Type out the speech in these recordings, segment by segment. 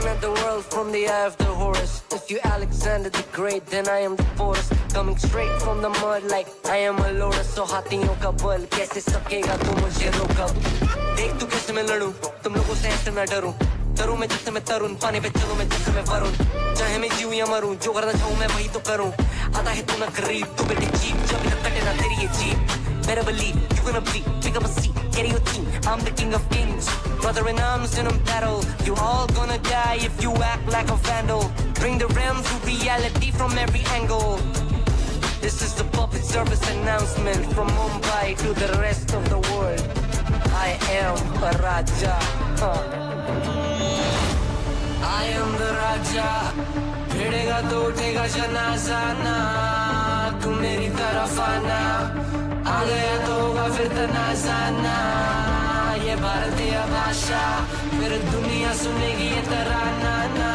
at the world from the eye of the horse. If you Alexander the Great, then I am the force. Coming straight from the mud like I am a lotus. So हाथियों का बल कैसे सकेगा तू मुझे रोका? देख तू कैसे मैं लड़ूं, तुम लोगों से ऐसे ना डरूं. डरूं मैं जिससे मैं तरुण, पानी पे चलूं मैं जिससे मैं वरुण. चाहे मैं जीऊं या मरूं, जो करना चाहूं मैं वही तो करूं. आता है तू ना करीब, तू बेटे चीप, जब तक कटे ना तेरी ये jeep. Better believe you're gonna be, pick up a seat, get in your team. I'm the king of kings, brother in arms in a battle. You all gonna die if you act like a vandal. Bring the realms to reality from every angle. This is the public service announcement from Mumbai to the rest of the world. I am a Raja. I am the Raja. भिड़ेगा तो उठेगा जनाजा ना, तू मेरी तरफ आना. आ गया तो होगा फिर तनाज़ाना. ये भारतीय भाषा फिर दुनिया सुनेगी ये तराना ना.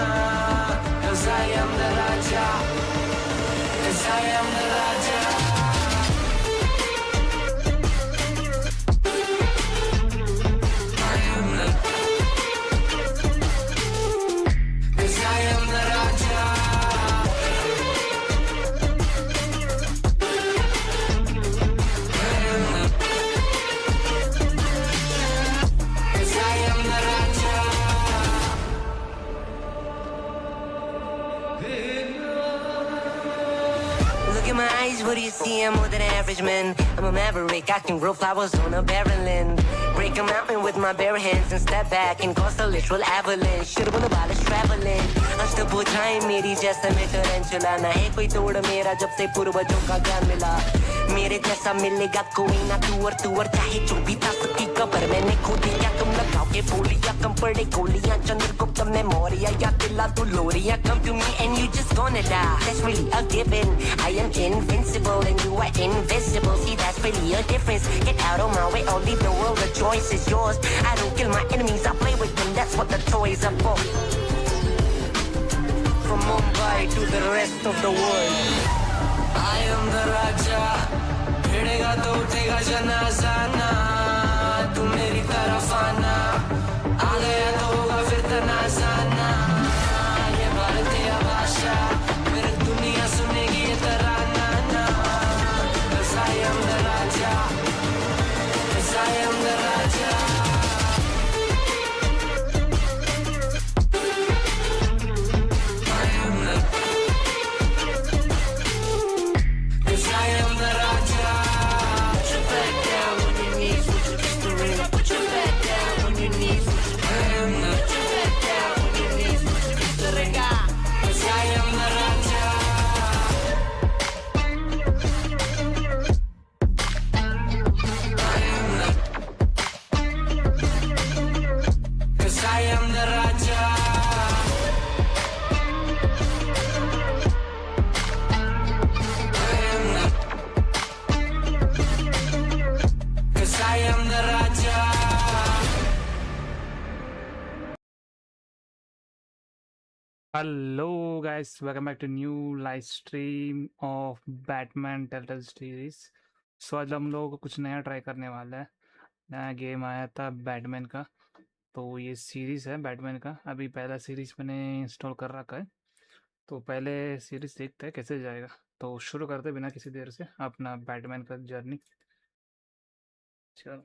'Cause I am the Raja. 'Cause I am the Raja. What do you see? I'm more than average man. I'm a maverick. I can grow flowers on a barren land. Break a mountain with my bare hands and step back and cause a literal avalanche. Should've been about us traveling. अष्टभुजाएं मेरी जैसे मैं tarantula. ना है कोई तोड़ मेरा जब से पूर्वजों का ज्ञान मिला. मेरे जैसा मिलेगा कोई ना तू और चाहे जो भी था सबकी कबर मैंने खोदी. क्या तुम लगाओगे बोलियां, कम पड़े गोलियां. चंद्रगुप्त ने मौर्य या दिला तू लोरियां. Come to me and you just gonna die. That's really a given. I am invincible and you are invisible. See, that's really a difference. Get out of my way or leave the world. The choice is yours. I don't kill my enemies, I play with them. That's what the toys are for. From Mumbai to the rest of the world, I am the Raja. भिड़ेगा तो उठेगा जनाजा ना, तू मेरी तरफ आना. आ गया तो होगा फिर तनाज़ाना. ये भारतीय भाषा फिर दुनिया सुनेगी ये तराना ना. 'Cause I am the Raja. 'Cause I am the Raja. Hello guys, welcome back to new live stream of Batman Telltale Series. सो आज हम लोग कुछ नया ट्राई करने वाला है. नया गेम आया था बैटमैन का, तो ये सीरीज़ है बैटमैन का. अभी पहला सीरीज़ मैंने इंस्टॉल कर रखा है, तो पहले सीरीज़ देखते हैं कैसे जाएगा. तो शुरू करते बिना किसी देर से अपना बैटमैन का जर्नी. चलो.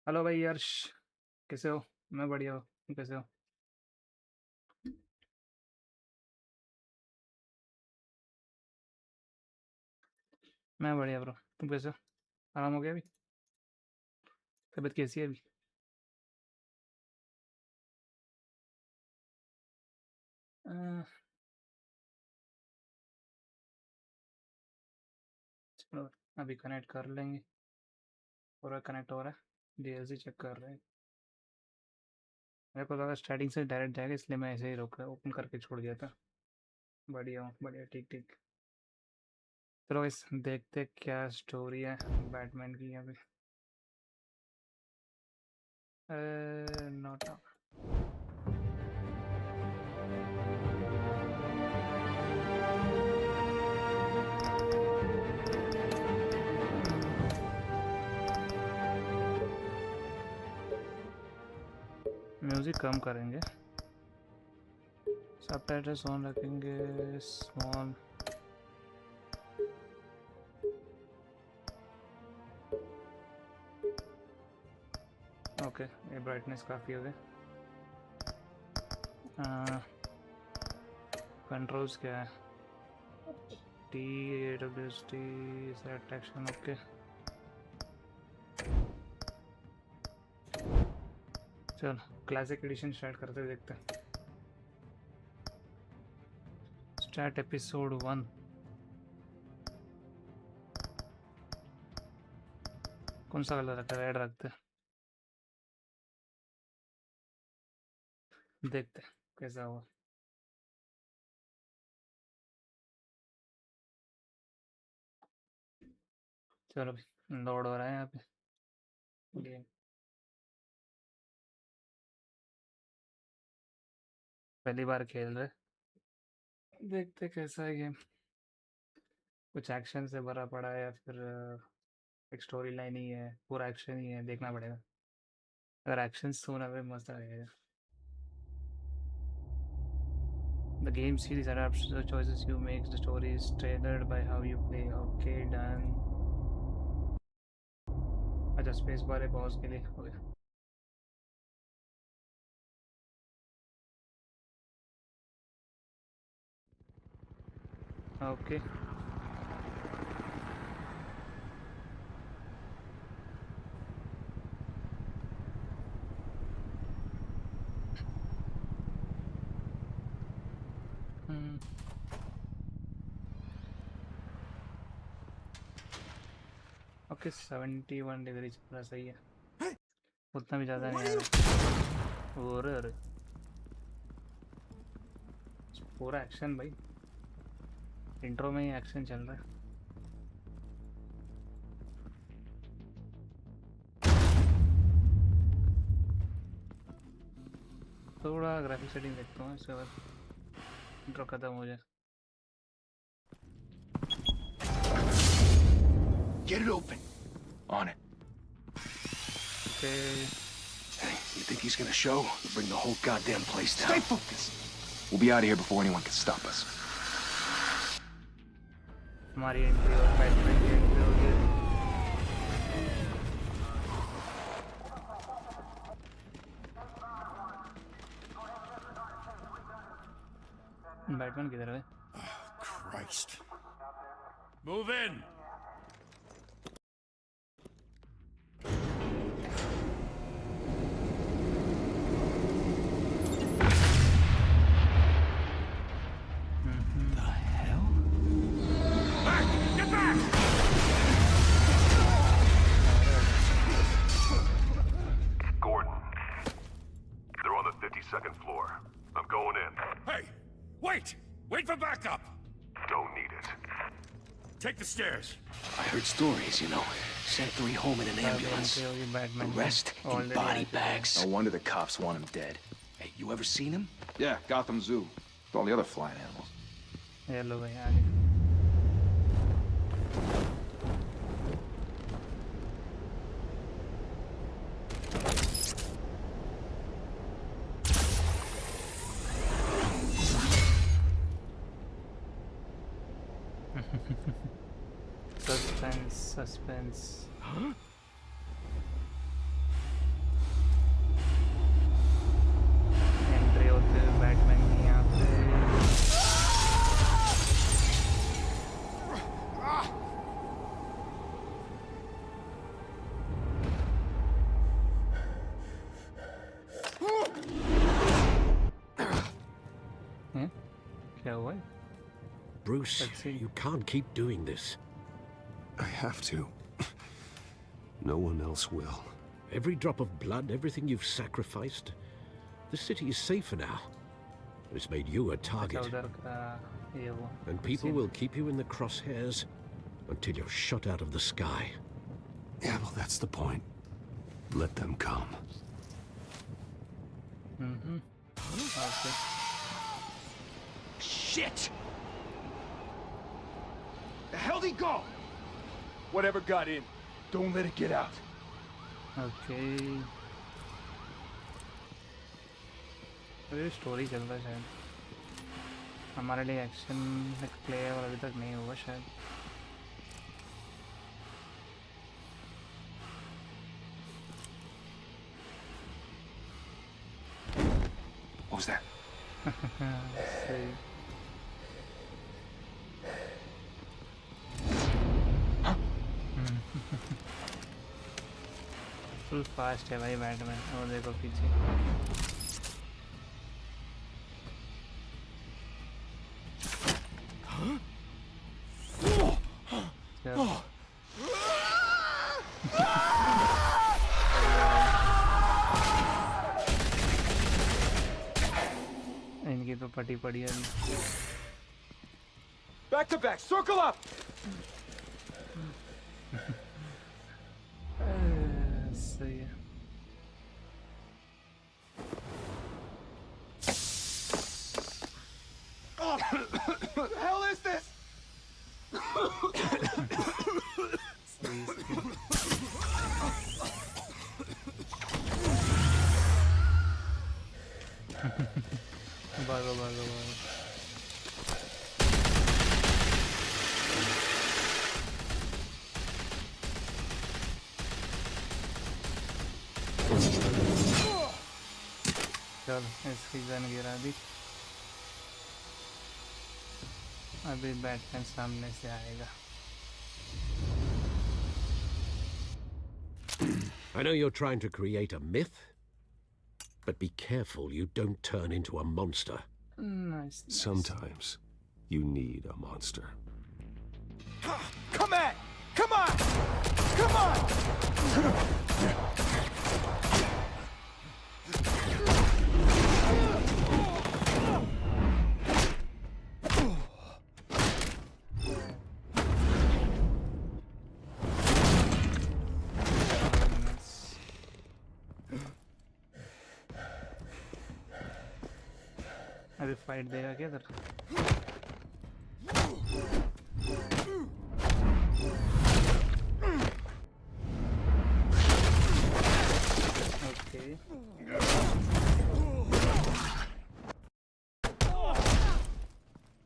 हेलो भाई यर्श, कैसे हो? मैं बढ़िया हूँ, तुम कैसे हो? मैं बढ़िया ब्रो, तुम कैसे हो? आराम हो गया अभी? तबीयत कैसी है अभी? चलो अभी कनेक्ट कर लेंगे. पूरा कनेक्ट हो रहा है, डीएलसी चेक कर रहे हैं. मेरे को लगा स्टार्टिंग से डायरेक्ट जाएगा, इसलिए मैं ऐसे ही रोक ओपन करके छोड़ दिया था. बढ़िया हूँ, बढ़िया, ठीक ठीक. चलो इस देखते क्या स्टोरी है बैटमैन की यहाँ पे. नॉट म्यूजिक कम करेंगे, सबटाइटल्स ऑन रखेंगे, स्मॉल। ओके, ये ब्राइटनेस काफ़ी हो गया। कंट्रोल्स क्या है? T AWS T set action. Okay, चल क्लासिक एडिशन स्टार्ट करते देखते हैं। Start episode 1। कौन सा कलर रखते? रेड रखते, देखते हैं कैसा हुआ। चलो लोड हो रहा है यहाँ पे गेम। पहली बार खेल रहे, देखते कैसा है गेम। कुछ एक्शन से भरा पड़ा है या फिर एक स्टोरी लाइन ही है, पूरा एक्शन ही है, देखना पड़ेगा। अगर एक्शन होना पे मस्त आएगा। The game series adapts the choices you make. The story is tailored by how you play. Okay, done. अच्छा, स्पेस बार है पॉज के लिए, हो गया। ओके, ओके 71 डिग्री चल रहा, सही है। उतना भी ज़्यादा नहीं आ रहा। और अरे पूरा एक्शन भाई, इंट्रो में ही एक्शन चल रहा है। थोड़ा ग्राफिक सेटिंग देखता हूँ इसके बाद इंट्रो खत्म हो जाए। Get it open. On it. Okay. Hey, you think he's gonna show? We'll bring the whole goddamn place down. Stay focused. We'll be out of here before anyone can stop us. हमारी entry और Batman की entry हो गई। Batman किधर है? Christ. Move in. The hell? Back! Get back! Gordon. They're on the 52nd floor. I'm going in. Hey! Wait! Wait for backup! Don't need it. Take the stairs. I heard stories, you know. Sent 3 home in an ambulance. Entry होगी The Batman की। rest in Already body आ चुके हैं। bags. No wonder the cops want him dead. Hey, you ever seen him? Yeah, Gotham Zoo. With all the other flying animals. ये लो भाई आगे। Suspense entry होते हुए Batman की यहाँ पे। हैं? क्या हुआ है? Bruce, Let's see. you can't keep doing this. I have to. No one else will. Every drop of blood, everything you've sacrificed. The city is safer now. It's made you a अच्छा target. उधर का ये वो And people will keep you in the crosshairs until you're shot out of the sky. Yeah, well, that's the point. Let them come. Okay. Shit! The hell'd he go? Whatever got in, don't let it get out. Okay अभी story चल रहा है शायद, हमारे लिए action play और अभी तक नहीं हुआ शायद। What was that? सही। फुल फास्ट है भाई बैटमैन। और देखो पीछे चलो। इनकी तो पटी पड़ी है। Back to back, circle up! सही है। What the hell is this? भागो भागो भागो। चल इसकी गन गिरा दी। अभी बैटमैन सामने से आएगा। I know you're trying to create a myth, but be careful you don't turn into a monster. Nice. Sometimes you need a monster. Come at! Come on! Come on! अभी fight देगा क्या इधर? Okay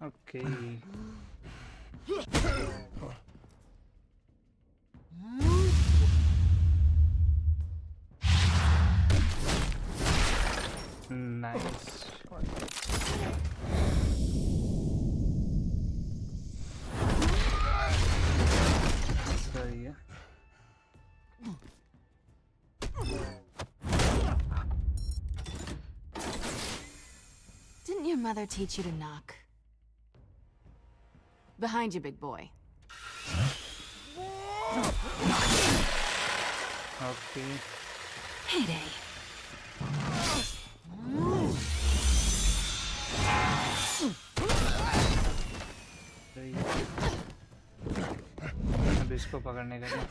okay nice. सही है। Didn't your mother teach you to knock? Behind you, big boy. Okay Heyday. सही है। अब इसको पकड़ने का क्या?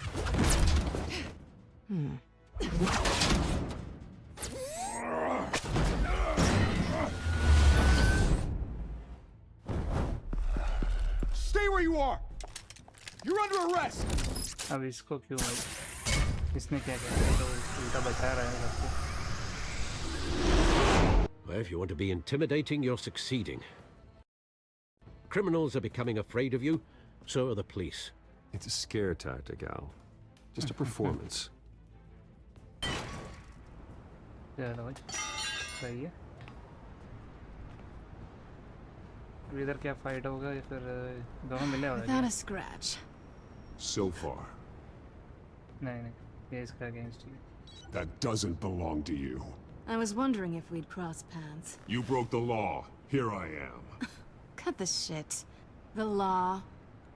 Stay where you are! You're under arrest! अब इसको क्यों भाई? इसने क्या किया? तो उल्टा बचा रहा है सबको। Well, if you want to be intimidating, you're succeeding. Criminals are becoming afraid of you, so are the police. It's a scare tactic, Al. Just a performance. चलो भाई सही है। अब इधर क्या फाइट होगा या फिर दोनों मिले होगा? Without a scratch. So far, नहीं नहीं ये इसका अगेंस्ट ही है। that doesn't belong to you. I was wondering if we'd cross paths. You broke the law. Here I am. Cut the shit. The law.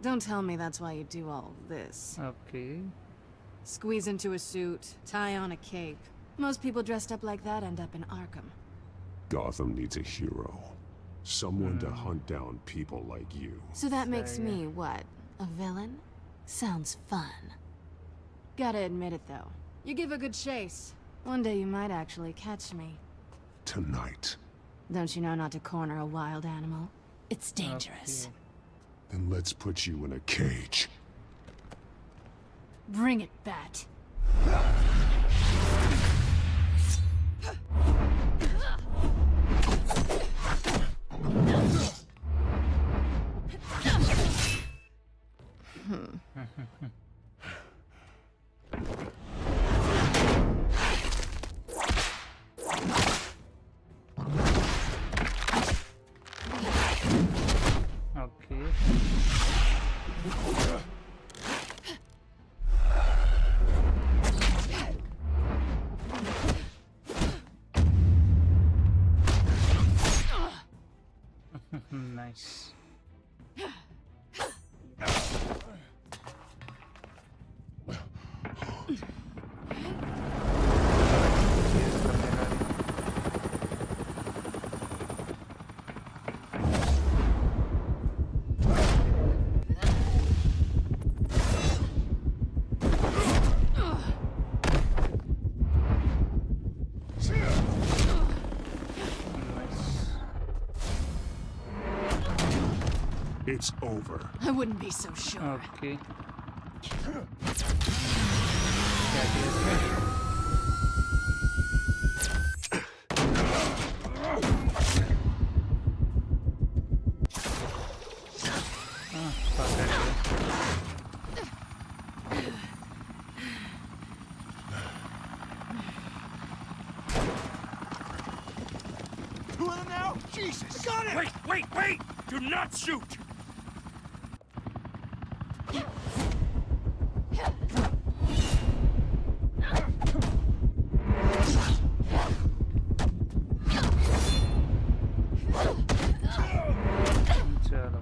Don't tell me that's why you do all this. Okay Squeeze into a suit, tie on a cape. Most people dressed up like that end up in Arkham. Gotham needs a hero. Someone to hunt down people like you. So that makes So, yeah. me, what, a villain? Sounds fun. Gotta admit it, though. You give a good chase. One day you might actually catch me. Tonight. Don't you know not to corner a wild animal? It's dangerous. Okay. Then let's put you in a cage. Bring it, Bat. Nice. It's over. I wouldn't be so sure. Okay. Two of them now? Jesus! Got it! Wait! Do not shoot! चलो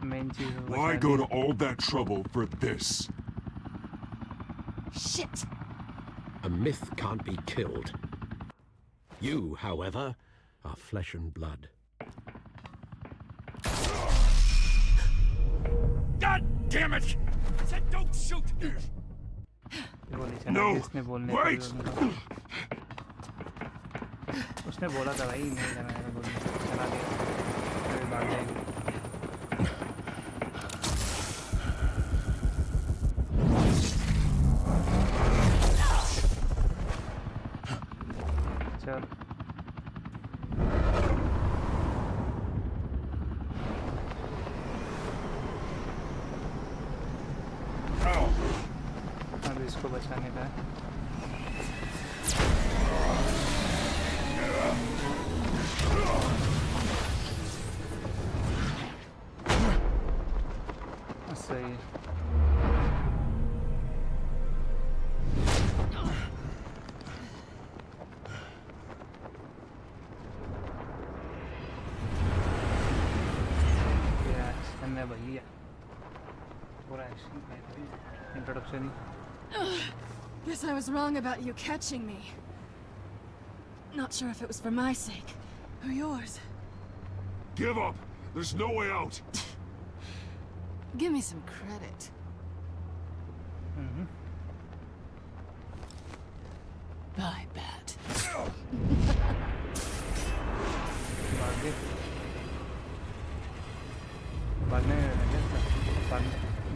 main चीज Why go to all that trouble for this? Shit! A myth can't be killed. You, however, are flesh and blood. God damn it! I said don't shoot! No! Wait! उसने बोला था भाई नहीं जाना है बोलने चला गया फिर भाग जाएंगे चल अब इसको बचाने का है सही है एक्शन है भैया पूरा action introduction he Guess I was wrong about you catching me. Not sure if it was for my sake or yours. Give up! There's no way out! Give me some credit. Bye, Bat. भागे भागने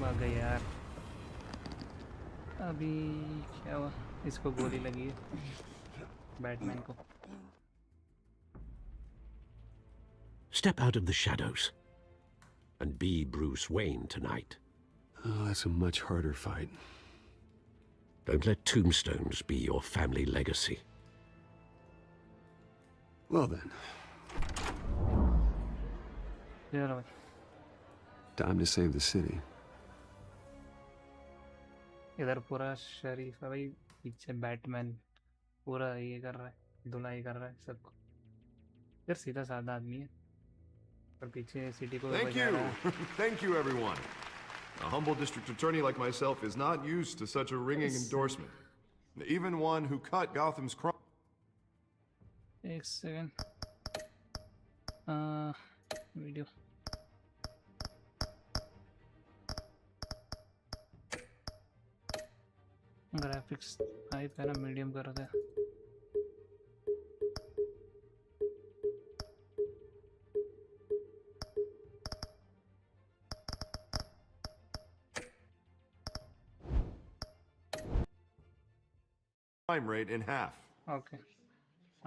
भाग गए यार अभी क्या हुआ इसको गोली लगी है बैटमैन को Step out of the shadows and be Bruce Wayne tonight. Oh, that's a much harder fight. Don't let tombstones be your family legacy. Well then, चलो भाई time to save the city. इधर पूरा शरीफ है भाई पीछे Batman पूरा ये कर रहा है धुलाई कर रहा है सबको फिर सीधा साधा आदमी है पर पीछे सिटी को Thank बजा you. रहा है Thank you, everyone. A humble district attorney like myself is not used to such a ringing endorsement. Even one who cut Gotham's crime. एक सेकंड वीडियो ग्राफिक्स हाई पे ना मीडियम कर रहा था Crime rate in half. Okay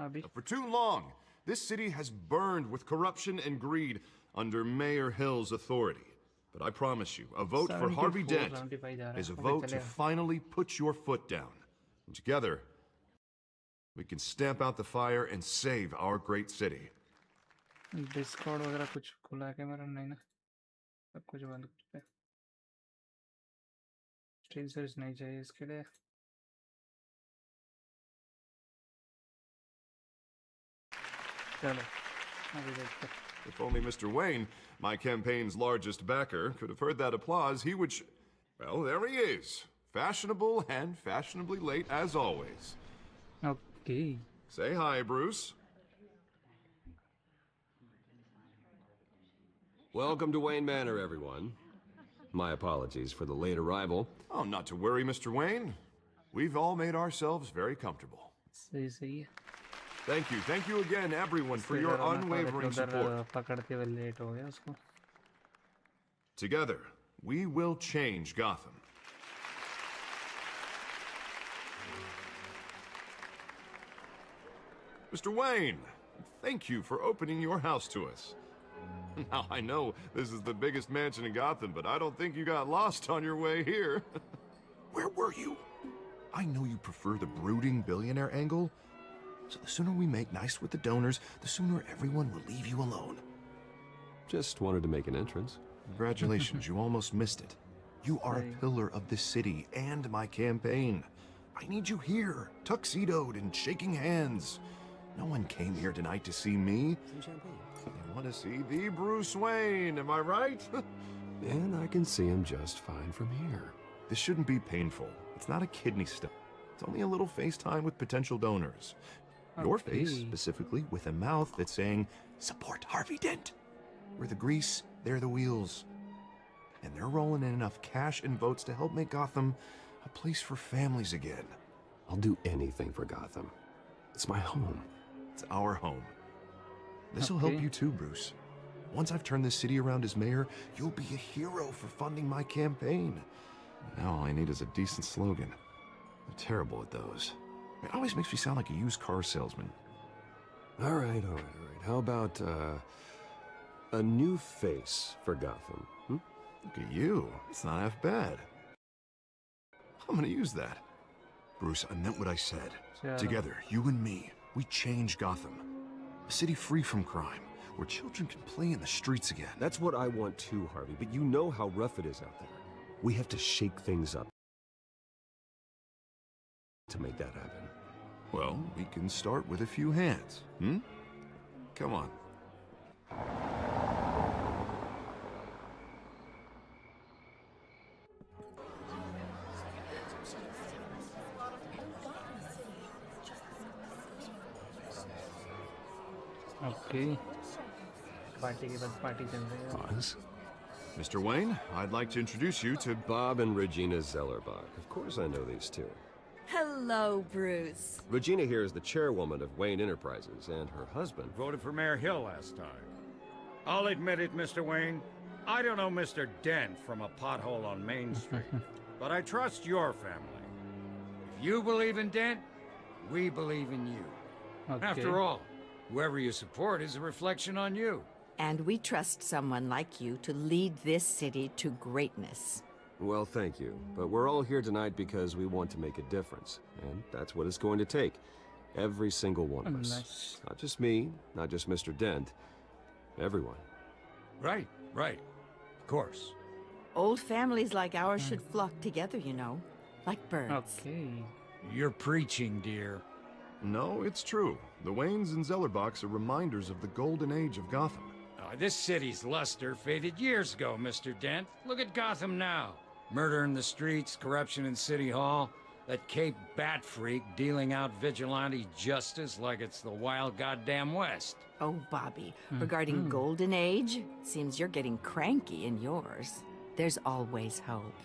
अभी For too long, this city has burned with corruption and greed under Mayor Hill's authority. But I promise you, a vote for Harvey Dent 75 जा रहा है is a okay vote to चलेगा finally put your foot down. And together, We can stamp out the fire and save our great city. Discord वगैरह कुछ खुला है क्या मेरा? नहीं ना, सब कुछ बंद है। स्टील सर्च नहीं चाहिए इसके लिए। चलो अभी देखते हैं। If only Mr. Wayne, my campaign's largest backer, could have heard that applause, he would well, there he is. Fashionable and fashionably late as always. Okay. Say hi, Bruce. Welcome to Wayne Manor, everyone. My apologies for the late arrival. Oh, not to worry, Mr. Wayne. We've all made ourselves very comfortable. सही Thank you again, everyone, for your unwavering support. पकड़ते हुए late हो गया उसको। Together, we will change Gotham. Mr. Wayne, thank you for opening your house to us. Now, I know this is the biggest mansion in Gotham, but I don't think you got lost on your way here. Where were you? I know you prefer the brooding billionaire angle, so the sooner we make nice with the donors, the sooner everyone will leave you alone. Just wanted to make an entrance. Congratulations, you almost missed it. You are a pillar of this city and my campaign. I need you here, tuxedoed and shaking hands. No one came here tonight to see me. Some champagne. They want to see the Bruce Wayne, am I right? And I can see him just fine from here. This shouldn't be painful. It's not a kidney stone. It's only a little FaceTime with potential donors. Your face, specifically, with a mouth that's saying, support Harvey Dent. We're the grease, they're the wheels. And they're rolling in enough cash and votes to help make Gotham a place for families again. I'll do anything for Gotham. It's my home. It's our home. This'll help you too, Bruce. Once I've turned this city around as mayor, you'll be a hero for funding my campaign. Now all I need is a decent slogan. I'm terrible at those. It always makes me sound like a used car salesman. All right. How about, a new face for Gotham? Hmm? Look at you. It's not half bad. I'm gonna use that. Bruce, I meant what I said. Together, you and me, we change Gotham. A city free from crime, where children can play in the streets again. That's what I want too, Harvey, but you know how rough it is out there. We have to shake things up to make that happen. Well, we can start with a few hands, hmm? Come on. Okay. Party के बाद party चल रही है। Pause. Mr. Wayne, I'd like to introduce you to Bob and Regina Zellerbach. Of course I know these two. Hello, Bruce. Regina here is the chairwoman of Wayne Enterprises, and her husband Voted for Mayor Hill last time. I'll admit it, Mr. Wayne. I don't know Mr. Dent from a pothole on Main Street, but I trust your family. If you believe in Dent, we believe in you. Okay. After all, whoever you support is a reflection on you. And we trust someone like you to lead this city to greatness. Well, thank you. But we're all here tonight because we want to make a difference. And that's what it's going to take. Every single one of us. Nice. Not just me, not just Mr. Dent. Everyone. Right. Of course. Old families like ours should flock together, you know, like birds. Okay. You're preaching, dear. No, it's true. The Waynes and Zellerbachs are reminders of the golden age of Gotham. This city's luster faded years ago, Mr. Dent. Look at Gotham now. Murder in the streets, corruption in City Hall, that Cape Bat freak dealing out vigilante justice like it's the wild goddamn West. Oh, Bobby, regarding Golden Age, seems you're getting cranky in yours. There's always hope.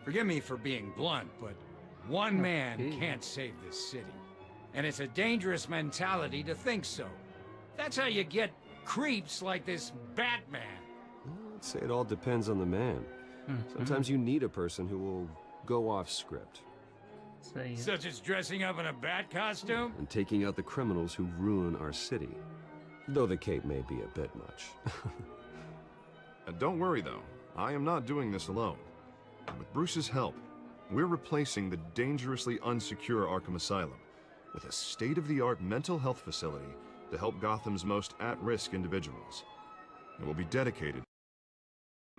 Forgive me for being blunt, but one man can't save this city. And it's a dangerous mentality to think so. That's how you get creeps like this Batman. I'd say it all depends on the man. Sometimes you need a person who will go off script. Such as dressing up in a bat costume? And taking out the criminals who ruin our city. Though the cape may be a bit much. Don't worry, though. I am not doing this alone. With Bruce's help, we're replacing the dangerously unsecure Arkham Asylum. with a state-of-the-art mental health facility to help Gotham's most at-risk individuals. It will be dedicated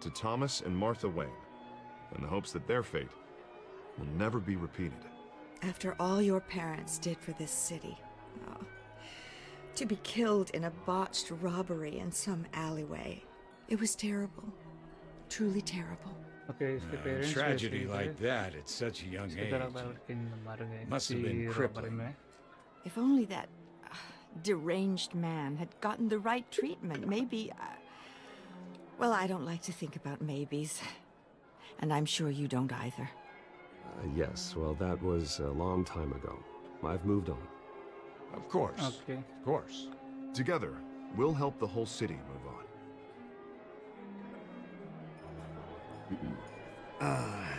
to Thomas and Martha Wayne, in the hopes that their fate will never be repeated. After all your parents did for this city, oh, to be killed in a botched robbery in some alleyway, it was terrible. Truly terrible. Okay, इसके parents Tragedy like that at such a young age must have been crippling. If only that deranged man had gotten the right treatment, maybe... well, I don't like to think about maybes. And I'm sure you don't either. Yes, well, that was a long time ago. I've moved on. Of course. Okay. Of course. Together, we'll help the whole city move on.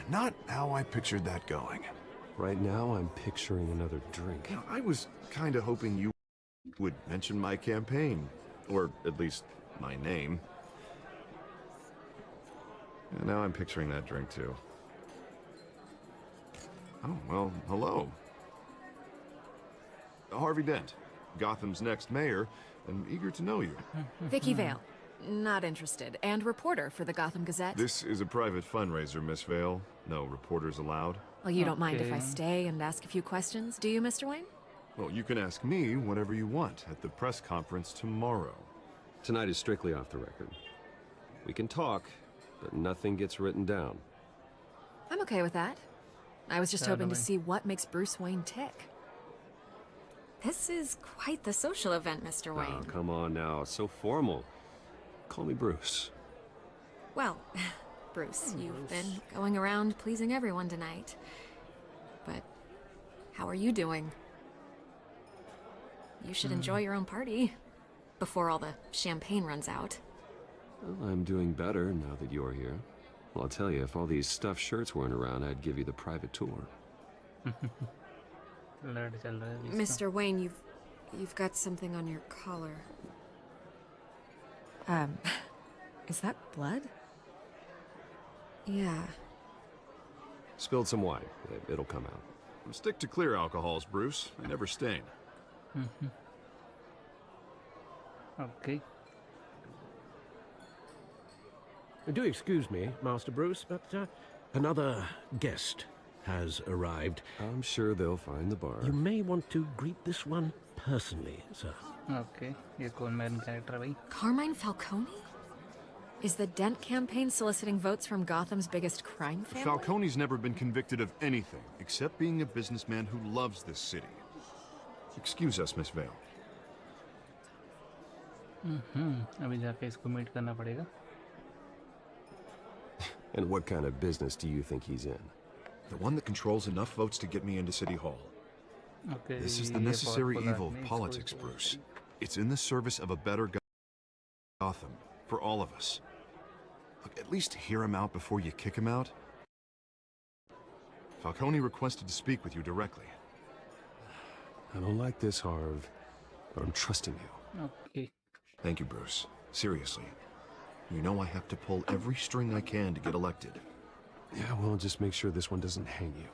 Not how I pictured that going. Right now, I'm picturing another drink. Now, I was kinda hoping you would mention my campaign. Or at least my name. And now I'm picturing that drink too. Oh, well, hello. Harvey Dent, Gotham's next mayor, and eager to know you. Vicky Vale, not interested, and reporter for the Gotham Gazette. This is a private fundraiser, Miss Vale. No reporters allowed. Well, you don't mind if I stay and ask a few questions, do you, Mr. Wayne? Well, you can ask me whatever you want at the press conference tomorrow. Tonight is strictly off the record. We can talk, but nothing gets written down. I'm okay with that. I was just hoping to see what makes Bruce Wayne tick. This is quite the social event, Mr. Wayne. Oh, come on now. So formal. Call me Bruce. Well, Bruce, you've been going around pleasing everyone tonight. But how are you doing? You should enjoy your own party before all the champagne runs out. Well, I'm doing better now that you're here. Well, I'll tell you, if all these stuffed shirts weren't around, I'd give you the private tour. Mr. Wayne, you've got something on your collar. Is that blood? Yeah. Spilled some wine. It'll come out. Stick to clear alcohols, Bruce. They never stain. Okay. Do excuse me, Master Bruce, but another guest has arrived. I'm sure they'll find the bar. You may want to greet this one personally, sir. Okay. ये कौन main character भाई? Carmine Falcone? Is the Dent campaign soliciting votes from Gotham's biggest crime family? Falcone's never been convicted of anything except being a businessman who loves this city. Excuse us, Miss Vale. अभी जाके इसको meet करना पड़ेगा. And what kind of business do you think he's in? The one that controls enough votes to get me into City Hall. Okay. This is the necessary evil of politics, Bruce. It's in the service of a better Gotham, for all of us. Look, at least hear him out before you kick him out. Falcone requested to speak with you directly. I don't like this, Harv, but I'm trusting you. Okay. Thank you, Bruce. Seriously. You know I have to pull every string I can to get elected. Yeah, well, just make sure this one doesn't hang you.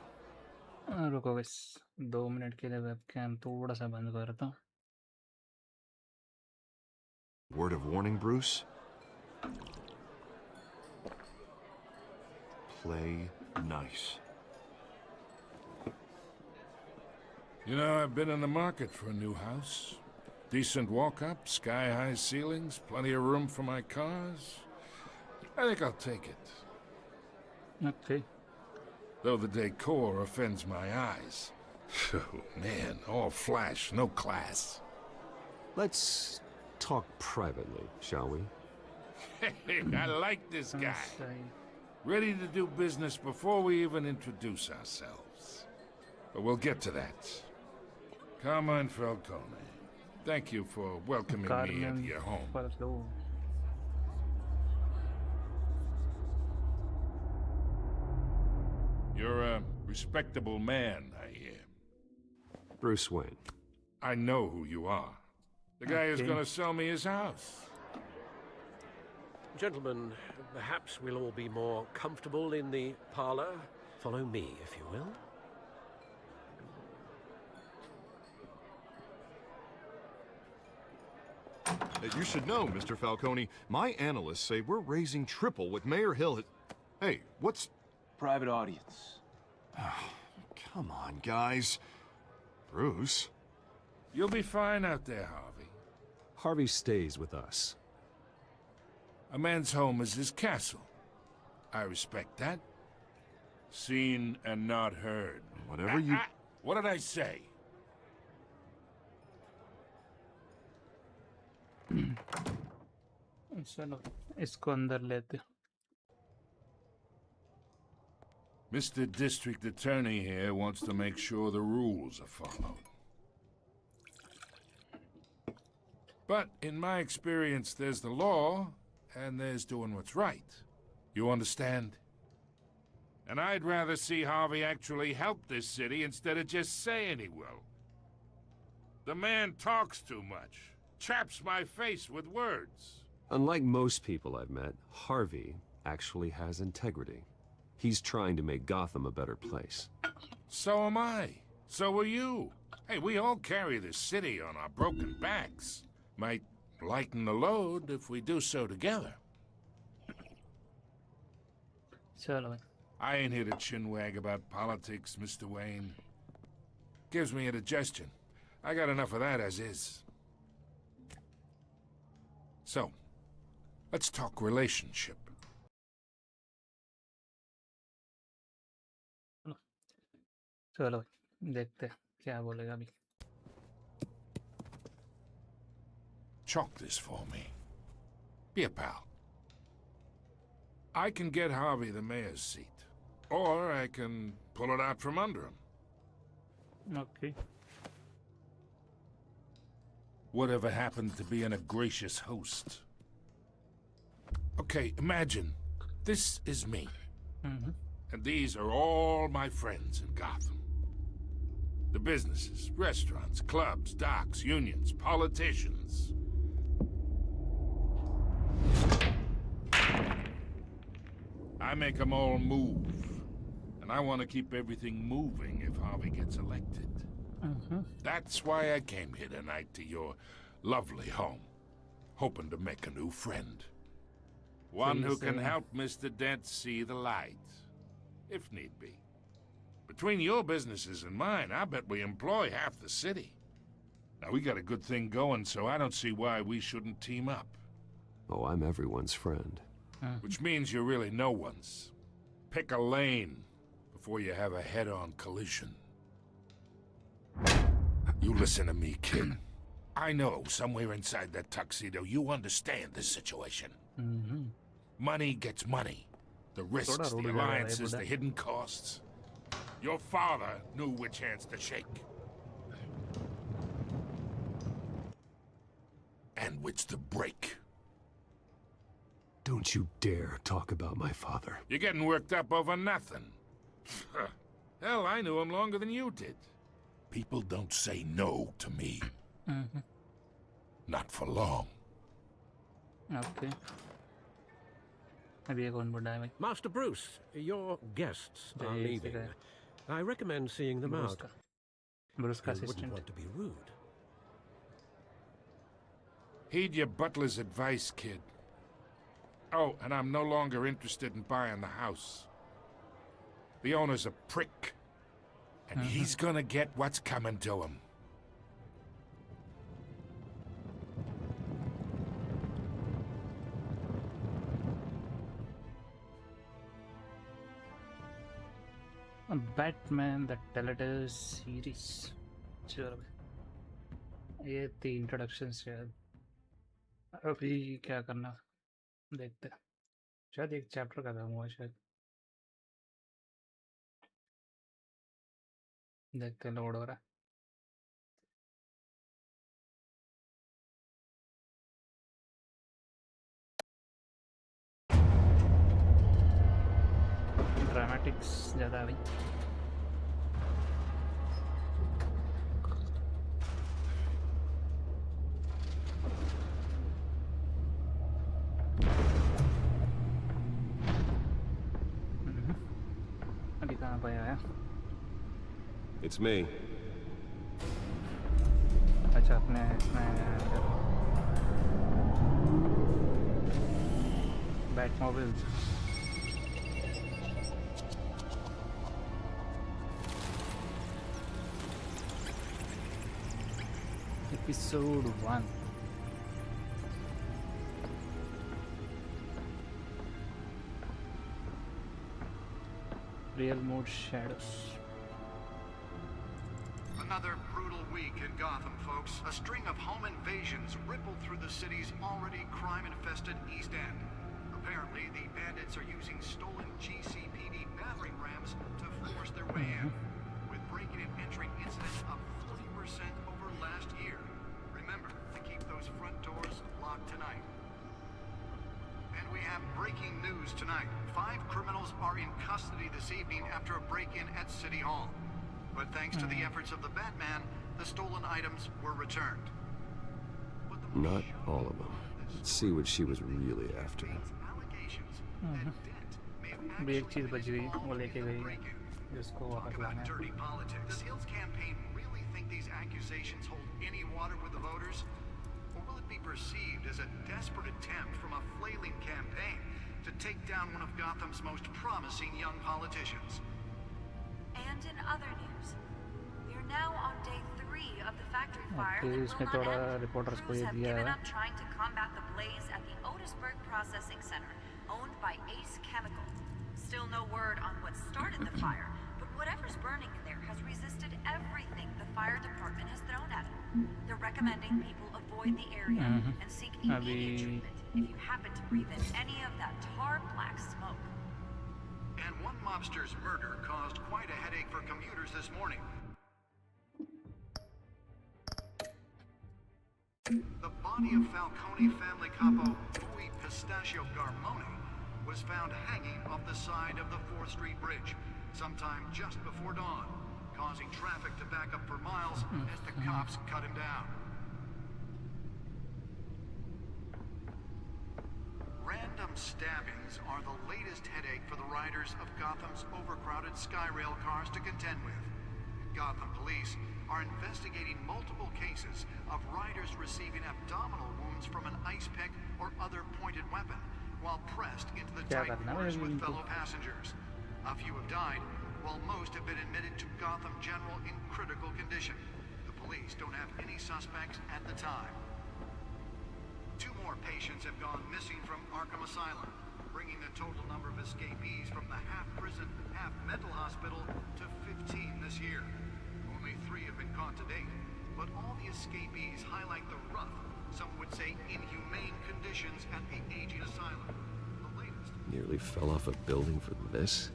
रुको बस 2 minute के लिए webcam थोड़ा सा बंद कर देता हूँ. Word of warning, Bruce? Play nice. You know, I've been in the market for a new house. Decent walk-up, sky-high ceilings, plenty of room for my cars. I think I'll take it. Okay. Though the decor offends my eyes. Oh, man, all flash, no class. Let's talk privately, shall we? Hey, I like this guy. Ready to do business before we even introduce ourselves. But we'll get to that. Carmine Falcone, thank you for welcoming me into your home. You're a respectable man, I hear. Bruce Wayne. I know who you are. The guy who's gonna sell me his house. Gentlemen, perhaps we'll all be more comfortable in the parlor. Follow me, if you will. You should know, Mr. Falcone, my analysts say we're raising triple with Mayor Hill. Hey, what's... Private audience. Come on, guys. Bruce? You'll be fine out there, Harvey. Harvey stays with us. A man's home is his castle. I respect that. Seen and not heard. Whatever you... What did I say? चलो इसको अंदर लेते हैं. Mr. District Attorney here wants to make sure the rules are followed. But in my experience, there's the law, and there's doing what's right. You understand? And I'd rather see Harvey actually help this city instead of just saying he will. The man talks too much. Chaps my face with words. Unlike most people I've met, Harvey actually has integrity. He's trying to make Gotham a better place. So am I. So are you. Hey, we all carry this city on our broken backs. Might lighten the load if we do so together. चलो. I ain't here to chinwag about politics, Mr. Wayne. Gives me indigestion. I got enough of that as is. So, let's talk relationship. चलो देखते हैं क्या बोलेगा अभी. Chalk this for me. Be a pal. I can get Harvey the mayor's seat, or I can pull it out from under him. Okay. Whatever happened to being a gracious host? Okay, imagine this is me. And these are all my friends in Gotham. The businesses, restaurants, clubs, docks, unions, politicians. I make them all move. And I want to keep everything moving if Harvey gets elected. That's why I came here tonight to your lovely home, hoping to make a new friend. One who can help Mr. Dent see the light, if need be. Between your businesses and mine, I bet we employ half the city. Now, we got a good thing going, so I don't see why we shouldn't team up. Oh, I'm everyone's friend. Which means you're really no one's. Pick a lane before you have a head-on collision. You listen to me, kid. I know somewhere inside that tuxedo you understand this situation. Money gets money. The risks, the alliances, the hidden costs. Your father knew which hands to shake. And which to break. Don't you dare talk about my father. You're getting worked up over nothing. Hell, I knew him longer than you did. People don't say no to me. Not for long. Okay. अभी एक और बड़ा है भाई. Master Bruce, your guests are leaving. I recommend seeing them out. Bruce का You wouldn't assistant. want to be rude. Heed your butler's advice, kid. Oh, and I'm no longer interested in buying the house. The owner's a prick. And he's gonna get what's coming to him. Batman the Telltale Series. चलो ये थी introduction शायद. अभी क्या करना देखते हैं. शायद एक चैप्टर खत्म हुआ शायद. देखते हैं लोड हो रहा है. ड्रामेटिक्स ज़्यादा है भाई. अभी कहाँ पे आया? It's me. अच्छा अपने Batmobile. Episode 1. Real mode shadows. Another brutal week in Gotham, folks. A string of home invasions rippled through the city's already crime-infested East End. Apparently, the bandits are using stolen GCPD battering rams to force their way in, with breaking and entering incidents up 40% over last year. Remember to keep those front doors locked tonight. And we have breaking news tonight. 5 criminals are in custody this evening after a break-in at City Hall. But thanks to the efforts of the Batman, the stolen items were returned. Not all of them. Let's see what she was really after. भी एक चीज बच गई वो लेके गई है जिसको वापस लाना है. Dirty politics. Does Hill's campaign really think these accusations hold any water with the voters? Or will it be perceived as a desperate attempt from a flailing campaign to take down one of Gotham's most promising young politicians? And in other news, we are now on day 3 of the factory fire that इसमें will थोड़ा not end. Reporters को Crews ये have दिया given है. up trying to combat the blaze at the Otisburg Processing Center, owned by Ace Chemical. Still no word on what started the fire, but whatever's burning in there has resisted everything the fire department has thrown at it. They're recommending people avoid the area and seek immediate treatment if you happen to breathe in any of that tar black smoke. And one mobster's murder caused quite a headache for commuters this morning. The body of Falcone family capo Louis Pistachio Garmone was found hanging off the side of the 4th Street Bridge sometime just before dawn, causing traffic to back up for miles as the cops cut him down. Random stabbings are the latest headache for the riders of Gotham's overcrowded Skyrail cars to contend with. Gotham police are investigating multiple cases of riders receiving abdominal wounds from an ice pick or other pointed weapon while pressed into the tight quarters with fellow passengers. A few have died, while most have been admitted to Gotham General in critical condition. The police don't have any suspects at the time. 2 more patients have gone missing from Arkham Asylum, bringing the total number of escapees from the half-prison, half-mental hospital to 15 this year. Only 3 have been caught to date, but all the escapees highlight the rough, some would say inhumane conditions at the aging asylum. The latest. Nearly fell off a building for this?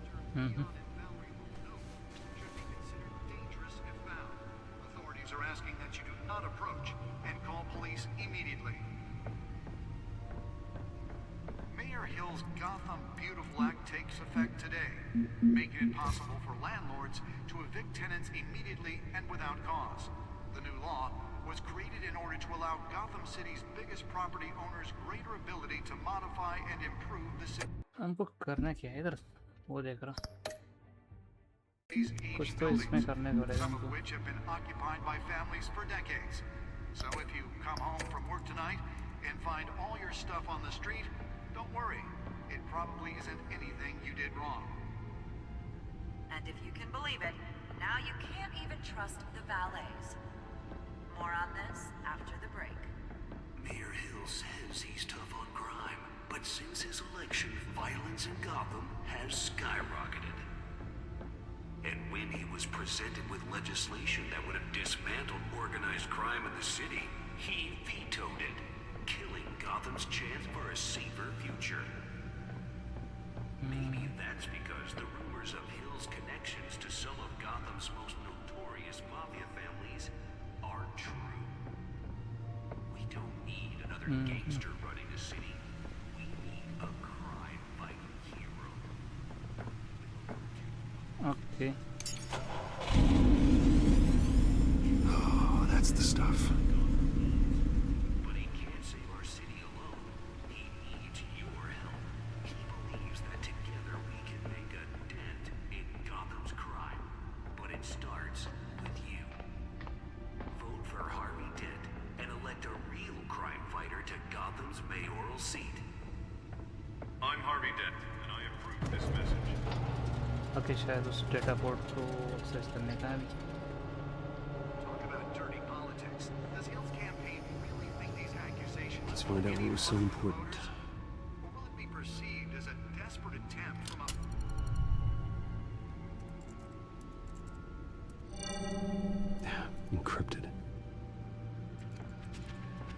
Authorities are asking that you do not approach and call police immediately. Mayor Hill's Gotham Beautiful Act takes effect today, making it possible for landlords to evict tenants immediately and without cause. The new law was created in order to allow Gotham City's biggest property owners greater ability to modify and improve the city. हमको करना क्या है इधर वो देख रहा कुछ तो इसमें करने को रहेगा Some of which have been occupied by families for decades. So if you come home from work tonight and find all your stuff on the street, don't worry. It probably isn't anything you did wrong. And if you can believe it, now you can't even trust the valets. More on this after the break. Mayor Hill says he's tough on crime, but since his election, violence in Gotham has skyrocketed. And when he was presented with legislation that would have dismantled organized crime in the city, he vetoed it, killing Gotham's chance for a safer future. Maybe that's because the rumors of Hill's connections to some of Gotham's most notorious mafia families are true. We don't need another gangster running the city. We need a crime-fighting hero. Okay. Oh, that's the stuff. But he can't save our city alone. He needs your help. He believes that together we can make a dent in Gotham's crime. But it starts with you. Vote for Harvey Dent and elect a real crime fighter to Gotham's mayoral seat. I'm okay शायद उस data port को access करने का है. Talk about dirty politics. Does Hill's campaign really think these accusations Let's find out what was so important. or will it be perceived as a desperate attempt from a Encrypted.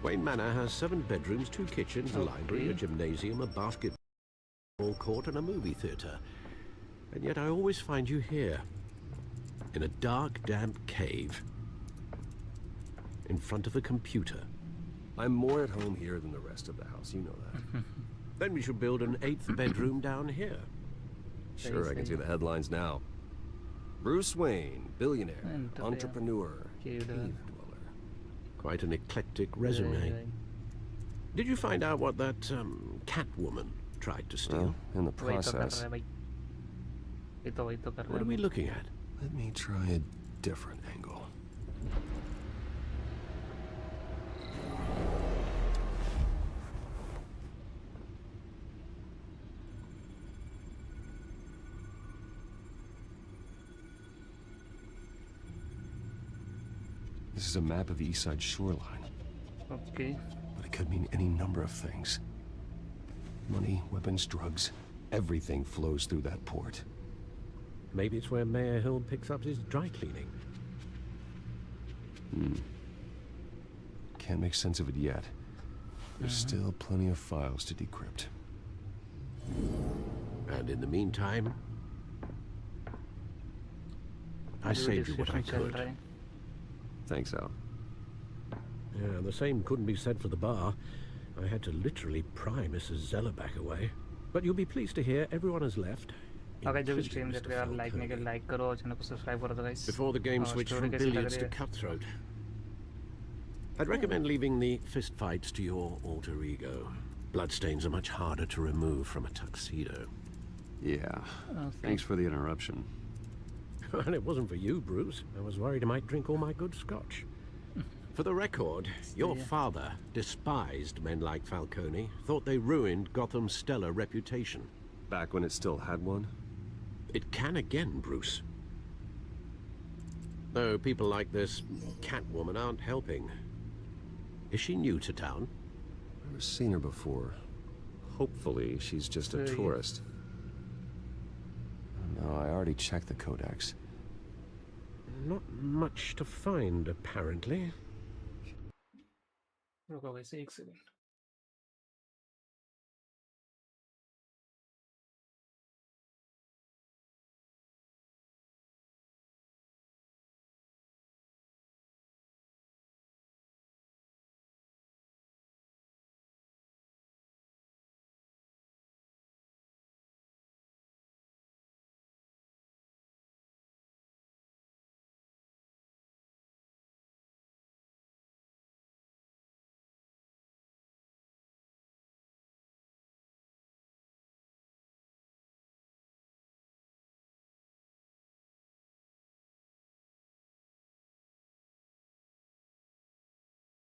Wayne Manor has 7 bedrooms, 2 kitchens, a library, a gymnasium, a basketball court, and a movie theatre. And yet I always find you here, in a dark, damp cave, in front of a computer. I'm more at home here than the rest of the house, you know that. Then we should build an 8th bedroom down here. Sure, I can see the headlines now. Bruce Wayne, billionaire, entrepreneur, cave dweller. Quite an eclectic resume. Did you find out what that cat woman tried to steal? In the process. What are we looking at? Let me try a different angle. This is a map of the east side shoreline. Okay. But it could mean any number of things. Money, weapons, drugs, everything flows through that port. Maybe it's where Mayor Hill picks up his dry cleaning. Can't make sense of it yet. There's still plenty of files to decrypt. And in the meantime, I saved you what I could. Thanks, Al. Yeah, the same couldn't be said for the bar. I had to literally pry Mrs. Zeller back away. But you'll be pleased to hear everyone has left. अगर जो भी stream देख रहे हो आप like नहीं कर like करो और चैनल को सब्सक्राइब करो guys. Before the game switched from billiards to cutthroat, I'd recommend leaving the fist fights to your alter ego. Bloodstains are much harder to remove from a tuxedo. Yeah. Thanks for the interruption. And it wasn't for you, Bruce. I was worried I might drink all my good scotch. For the record, your father despised men like Falcone, thought they ruined Gotham's stellar reputation. Back when it still had one? It can again, Bruce. Though people like this Catwoman aren't helping. Is she new to town? I've never seen her before. Hopefully, she's just a tourist. No, I already checked the codex. Not much to find, apparently. रुको वैसे एक second.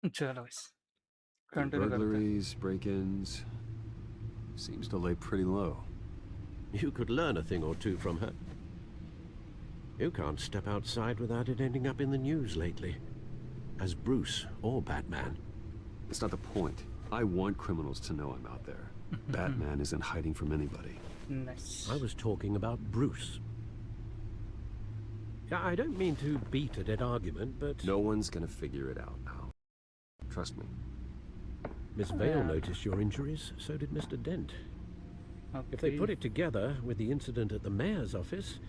चलो guys. Burglaries, break-ins. Seems to lay pretty low. You could learn a thing or two from her. You can't step outside without it ending up in the news lately. As Bruce or Batman. That's not the point. I want criminals to know I'm out there. Batman isn't hiding from anybody. Nice. I was talking about Bruce. Yeah, I don't mean to beat a dead argument, but... No one's gonna figure it out now. Trust me. Miss Vale noticed your injuries, so did Mr. Dent. Okay. If they put it together with the incident at the mayor's office,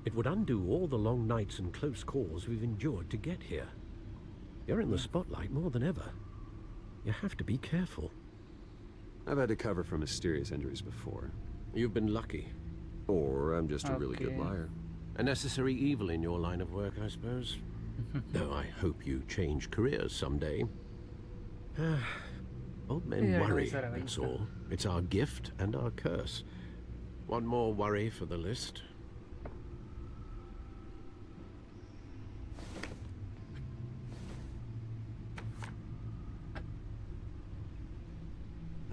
it would undo all the long nights and close calls we've endured to get here. You're in the spotlight more than ever. You have to be careful. I've had to cover for mysterious injuries before. You've been lucky. Or I'm just a really good liar. A necessary evil in your line of work, I suppose. Though I hope you change careers someday. Old men worry, that's all. It's our gift and our curse. One more worry for the list.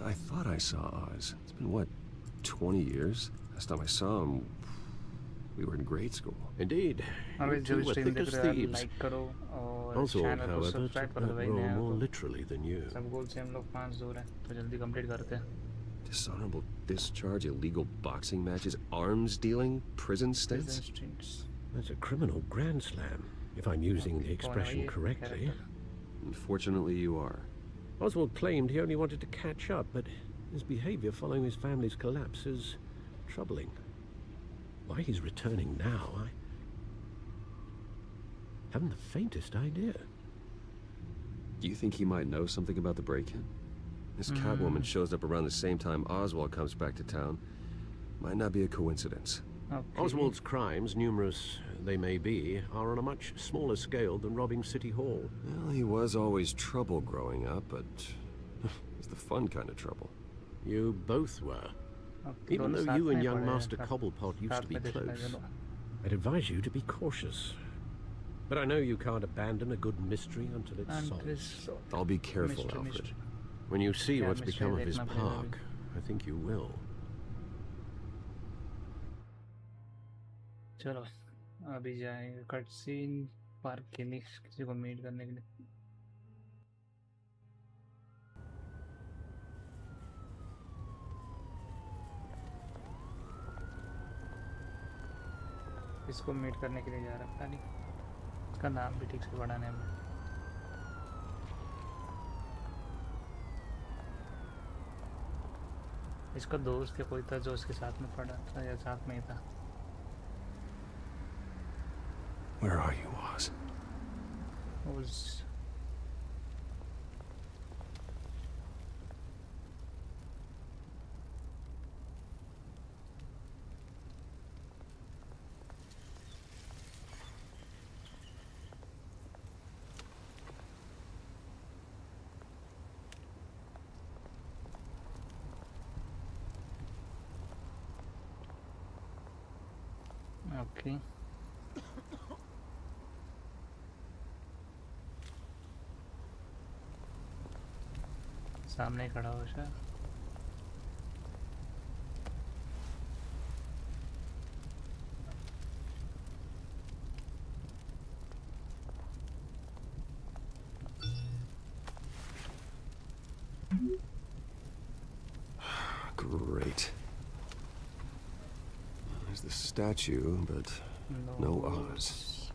I thought I saw Oz. It's been, what, 20 years? Last time I saw him, We were in grade school. Indeed. और You जो two were stream thick देख as रहे हो thieves. Like करो और Oswald, channel को however, subscribe took कर दो that भाई role नया हो more तो literally than you. सब गोल से हम लोग 5 दूर हैं तो जल्दी कंप्लीट करते हैं Dishonorable discharge, illegal boxing matches, arms dealing, prison stints? That's a criminal grand slam, if I'm using the expression correctly. Unfortunately, you are. Oswald claimed he only wanted to catch up, but his behavior following his family's collapse is troubling. Why he's returning now, I haven't the faintest idea. Do you think he might know something about the break-in? This Catwoman shows up around the same time Oswald comes back to town. Might not be a coincidence. Okay. Oswald's crimes, numerous they may be, are on a much smaller scale than robbing City Hall. Well, he was always trouble growing up, but it's the fun kind of trouble. You both were. Okay, Even though you and young Master पड़े Cobblepot used to be साथ में close, देखना I'd advise you to be cautious. But I know you can't abandon a good mystery until it's solved. I'll be careful, Alfred. When you see Yeah, what's mystery become of his देखना पड़ेगा park, I think you will. चलो अभी जाएंगे cut scene park के लिए किसी को meet करने के लिए इसको मीट करने के लिए जा रहा है नहीं इसका नाम भी ठीक से पढ़ा नहीं है इसका दोस्त या कोई था जो उसके साथ में पढ़ा था या साथ में ही था Where are you, Oz? was okay सामने खड़ा हो शायद Great. There's the statue, but no Oz.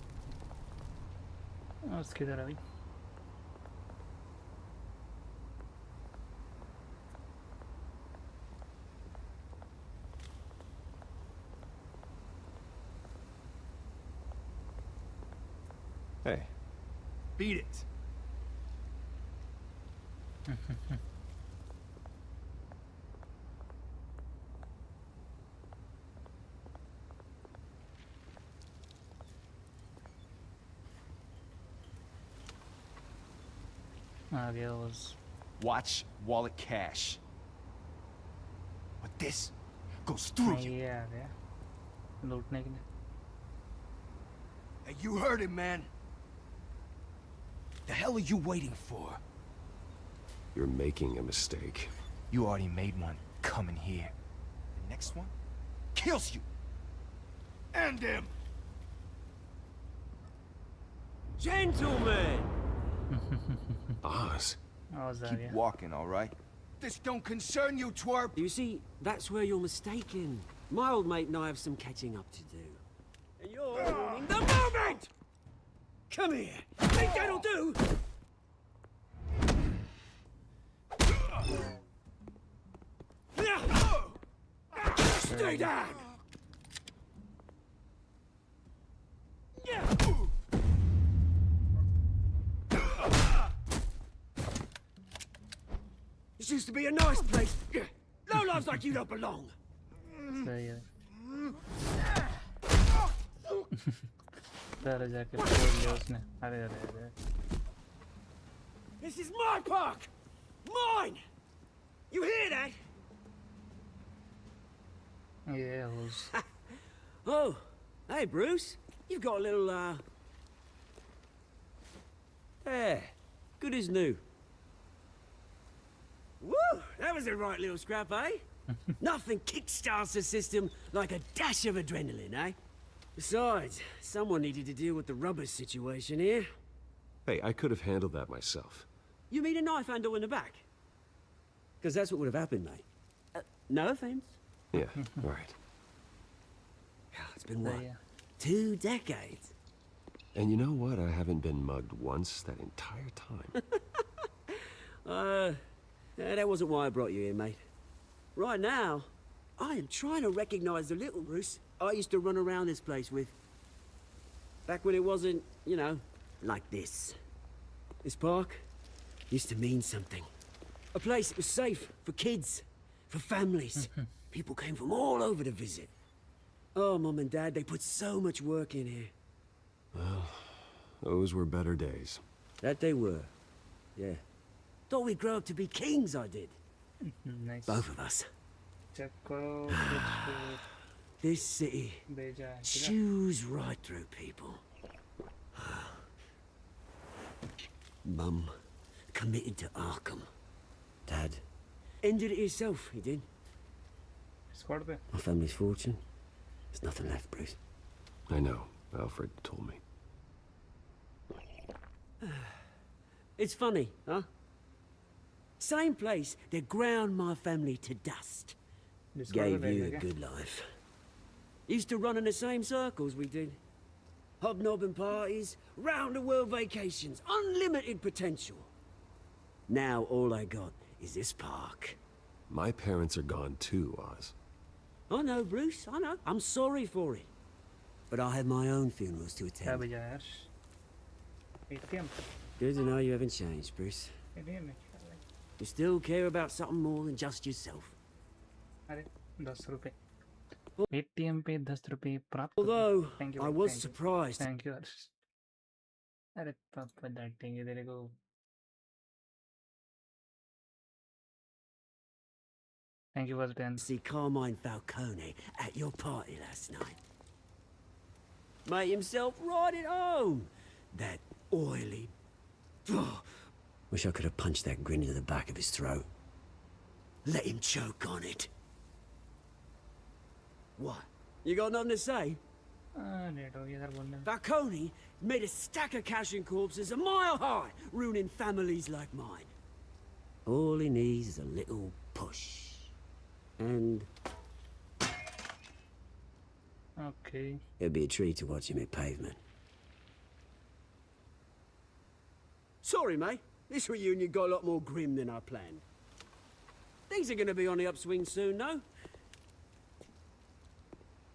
Oz किधर है भाई Hey. Beat it. आ गया Oz Watch wallet cash. But this goes through you. ये आ गया लूटने के लिए Hey, you heard him, man. The hell are you waiting for? You're making a mistake. You already made one coming here. The next one kills you. And him. Gentlemen! Oz. Keep walking, all right? This don't concern you, twerp. You see, that's where you're mistaken. My old mate and I have some catching up to do. And you're ruining the moment! Come here. Think that'll do? Stay down! This used to be a nice place. Lowlifes like you don't belong. सही है तरह जाके छोड़ लिया उसने अरे अरे अरे This is my park! Mine! You hear that? Yeah, Oz. Oh, hey Bruce. You've got a little, There. Good as new. Woo! That was a right little scrap, eh? Nothing kickstarts the system like a dash of adrenaline, eh? Besides, someone needed to deal with the rubber situation here. Hey, I could have handled that myself. You mean a knife handle in the back? Because that's what would have happened, mate. No offense. Yeah, all right. It's been, what, 2 decades? And you know what? I haven't been mugged once that entire time. That wasn't why I brought you here, mate. Right now, I am trying to recognize the little Bruce I used to run around this place with. Back when it wasn't, you know, like this. This park used to mean something. A place that was safe for kids, for families. People came from all over to visit. Oh, Mum and Dad, they put so much work in here. Well, those were better days. That they were. Yeah. Thought we'd grow up to be kings, I did. Nice. Both of us. Check karo. This city chews right through people. Mum committed to Arkham. Dad ended it himself, he did. Squad pe. My family's fortune. There's nothing left, Bruce. I know. Alfred told me. It's funny, huh? Same place that ground my family to dust. Gave you a good life. Used to run in the same circles we did. Hobnobbing parties, round-the-world vacations, unlimited potential. Now all I got is this park. My parents are gone too, Oz. I know, Bruce, I know. I'm sorry for it. But I have my own funerals to attend. Good to know you haven't changed, Bruce. You still care about something more than just yourself. अरे 10 रुपए ATM पे 10 रुपए प्राप्त. Although Thank you, I was surprised. Thank you. अरे पापा डांटेंगे तेरे को. Thank you for the 10. See Carmine Falcone at your party last night. Made himself right at home. That oily. Wish I could have punched that grin into the back of his throat. Let him choke on it. What? You got nothing to say? Falcone made a stack of cash and corpses a mile high, ruining families like mine. All he needs is a little push. And... Okay. It'd be a treat to watch him hit pavement. Sorry, mate. This reunion got a lot more grim than I planned. Things are gonna be on the upswing soon, no?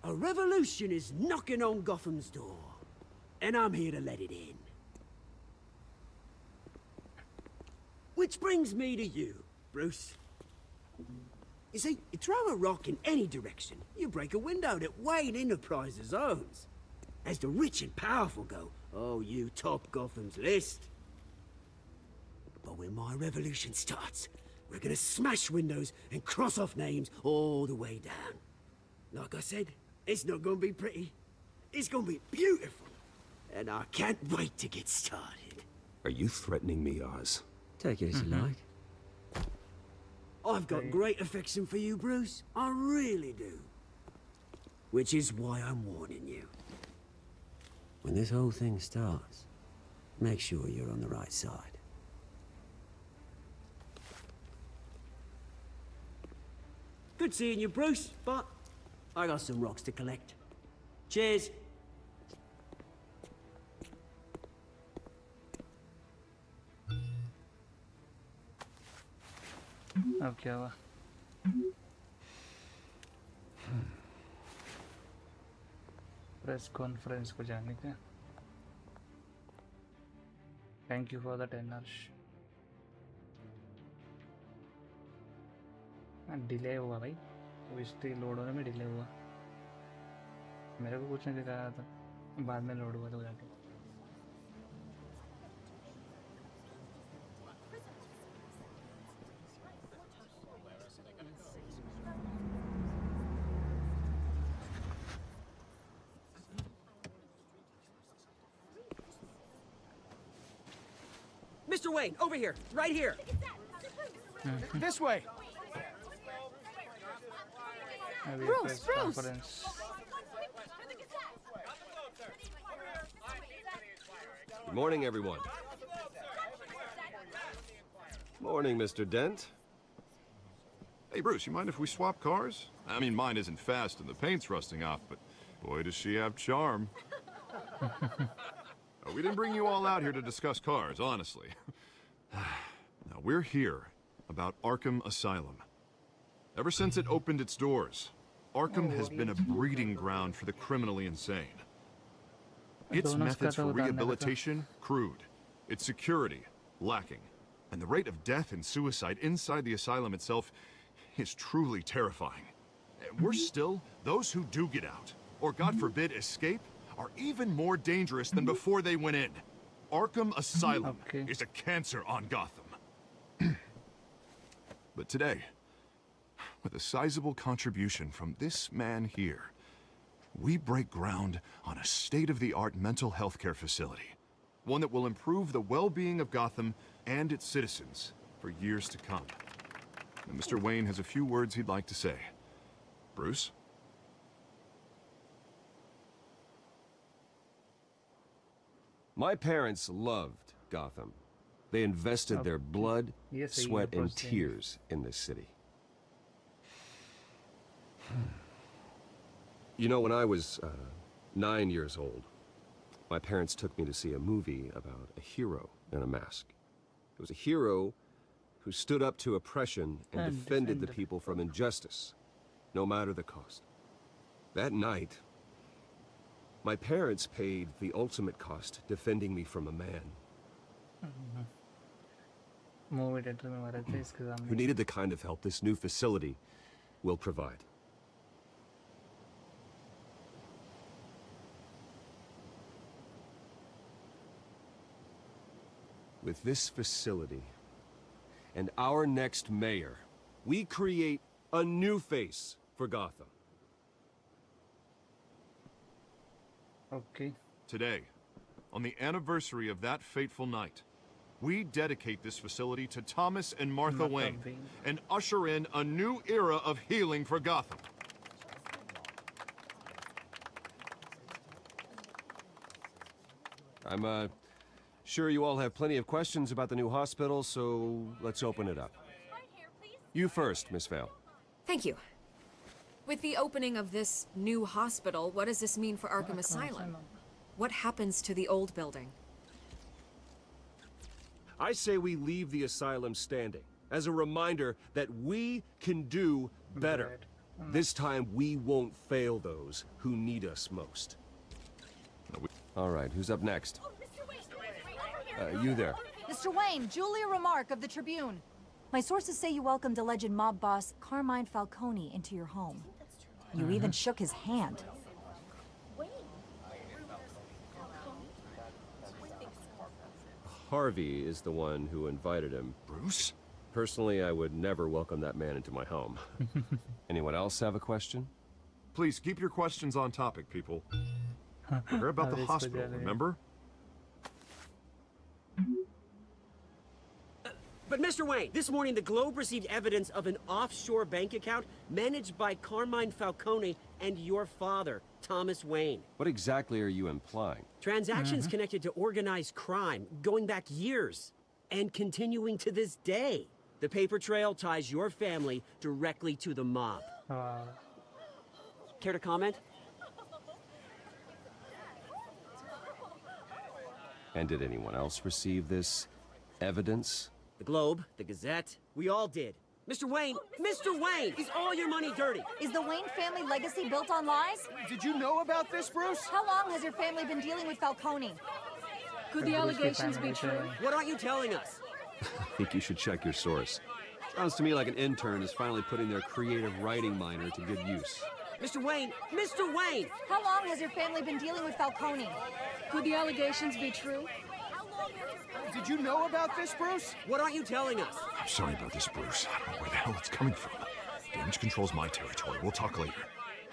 A revolution is knocking on Gotham's door. And I'm here to let it in. Which brings me to you, Bruce. You see, you throw a rock in any direction, you break a window that Wayne Enterprises owns. As the rich and powerful go, oh, you top Gotham's list. But when my revolution starts, we're gonna smash windows and cross off names all the way down. Like I said, it's not gonna be pretty. It's gonna be beautiful. And I can't wait to get started. Are you threatening me, Oz? Take it as you like. I've got great affection for you, Bruce. I really do. Which is why I'm warning you. When this whole thing starts, make sure you're on the right side. Good seeing you, Bruce, but I got some rocks to collect. Cheers. अब क्या हुआ? Press conference को जाने का. Thank you for the 10 hours. Delay हुआ भाई, history load होने में डिले हुआ. मेरे को कुछ नहीं दिखाया था, बाद में लोड हुआ तो जाके. Mr. Wayne, over here, right here. This way. Bruce. Good morning, everyone. Morning, Mr. Dent. Hey, Bruce, you mind if we swap cars? I mean, mine isn't fast and the paint's rusting off, but boy, does she have charm. We didn't bring you all out here to discuss cars, honestly. Now, we're here about Arkham Asylum. Ever since it opened its doors, Arkham has been a breeding ground for the criminally insane. Its methods for rehabilitation, crude. Its security, lacking. And the rate of death and suicide inside the asylum itself is truly terrifying. Those who do get out, or God forbid escape, are even more dangerous than before they went in. Arkham Asylum is a cancer on Gotham. But today, with a sizable contribution from this man here, we break ground on a state-of-the-art mental health care facility. One that will improve the well-being of Gotham and its citizens for years to come. And Mr. Wayne has a few words he'd like to say. Bruce? My parents loved Gotham. They invested their blood, sweat, and tears in this city. You know, when I was 9 years old, my parents took me to see a movie about a hero in a mask. It was a hero who stood up to oppression and defended the people from injustice, no matter the cost. That night, my parents paid the ultimate cost defending me from a man who needed the kind of help this new facility will provide. With this facility and our next mayor, we create a new face for Gotham. Okay. Today, on the anniversary of that fateful night, we dedicate this facility to Thomas and Martha Wayne and usher in a new era of healing for Gotham. I'm sure you all have plenty of questions about the new hospital, so let's open it up. You first, Miss Vale. Thank you. With the opening of this new hospital, what does this mean for Arkham Asylum? What happens to the old building? I say we leave the asylum standing as a reminder that we can do better. This time we won't fail those who need us most. All right, who's up next? You there. Mr. Wayne, Julia Remark of the Tribune. My sources say you welcomed alleged mob boss Carmine Falcone into your home. You even shook his hand. Harvey is the one who invited him. Bruce? Personally, I would never welcome that man into my home. Anyone else have a question? Please, keep your questions on topic, people. We're here about the hospital, remember? But Mr. Wayne, this morning the Globe received evidence of an offshore bank account managed by Carmine Falcone and your father, Thomas Wayne. What exactly are you implying? Transactions connected to organized crime, going back years, and continuing to this day. The paper trail ties your family directly to the mob. Care to comment? And did anyone else receive this evidence? The Globe, the Gazette, we all did. Mr. Wayne, is all your money dirty? Is the Wayne family legacy built on lies? Did you know about this, Bruce? How long has your family been dealing with Falcone? Could the allegations be true? What aren't you telling us? I think you should check your source. Sounds to me like an intern is finally putting their creative writing minor to good use. Mr. Wayne! How long has your family been dealing with Falcone? Could the allegations be true? Did you know about this, Bruce? What aren't you telling us? I'm sorry about this, Bruce. I don't know where the hell it's coming from. Damage control's my territory. We'll talk later.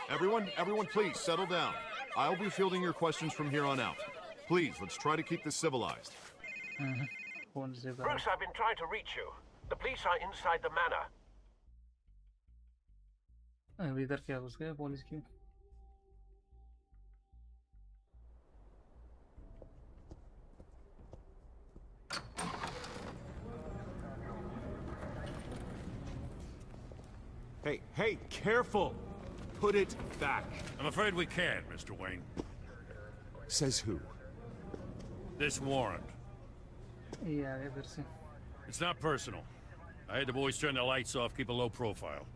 Everyone, please, settle down. I'll be fielding your questions from here on out. Please, let's try to keep this civilized. Bruce, I've been trying to reach you. The police are inside the manor. इधर क्या घुस गए police की? Hey, careful! Put it back. I'm afraid we can't, Mr. Wayne. Says who? This warrant. Yeah, फिर से. It's not personal. I had the boys turn the lights off, keep a low profile.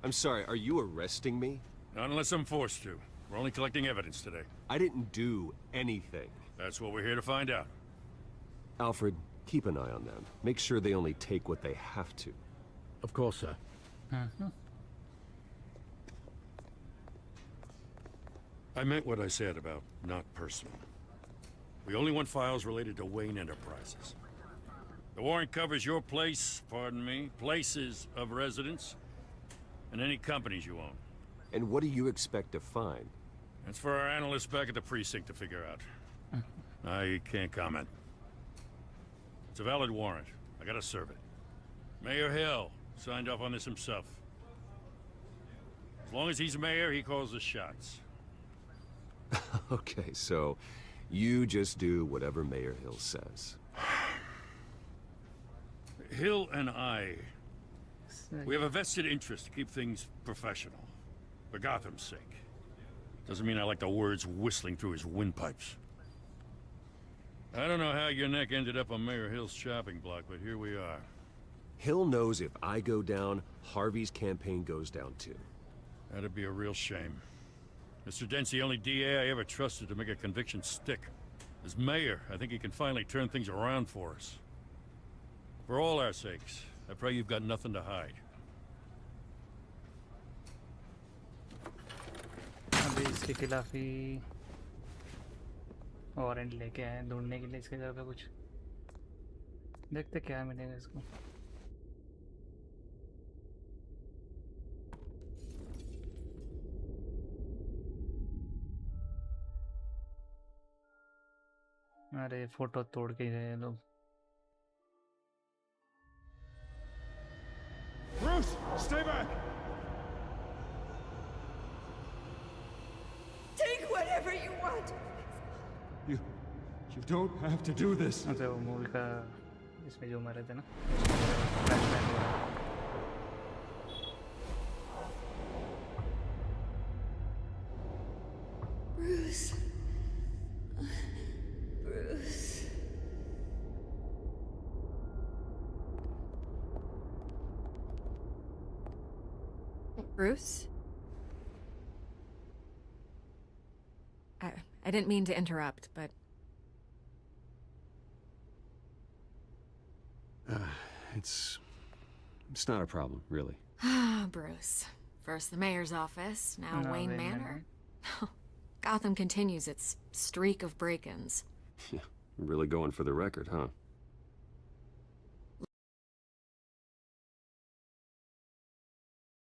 I'm sorry, are you arresting me? Not unless I'm forced to. We're only collecting evidence today. I didn't do anything. That's what we're here to find out. Alfred, keep an eye on them. Make sure they only take what they have to. Of course, sir. I meant what I said about not personal. We only want files related to Wayne Enterprises. The warrant covers your place, pardon me, places of residence, and any companies you own. And what do you expect to find? That's for our analysts back at the precinct to figure out. I can't comment. It's a valid warrant. I gotta serve it. Mayor Hill signed off on this himself. As long as he's mayor, he calls the shots. Okay, so you just do whatever Mayor Hill says. Hill and I, we have a vested interest to keep things professional. For Gotham's sake. Doesn't mean I like the words whistling through his windpipes. I don't know how your neck ended up on Mayor Hill's chopping block, but here we are. Hill knows if I go down, Harvey's campaign goes down too. That'd be a real shame. Mr. Dent's the only DA I ever trusted to make a conviction stick. As mayor, I think he can finally turn things around for us. For all our sakes, I pray you've got nothing to hide. अभी इसके खिलाफ ही warrant लेके आए ढूंढने के लिए इसके घर पे कुछ देखते क्या मिलेगा इसको अरे फोटो तोड़ के गए लोग Bruce, stay back! Take whatever you want. You don't have to do this. अच्छा वो मूवी का इसमें जो मरे थे ना Bruce. Bruce. Bruce? I didn't mean to interrupt, but... It's not a problem, really. Ah, Bruce. First the mayor's office, now Wayne Manor. Gotham continues its streak of break-ins. Yeah, really going for the record, huh?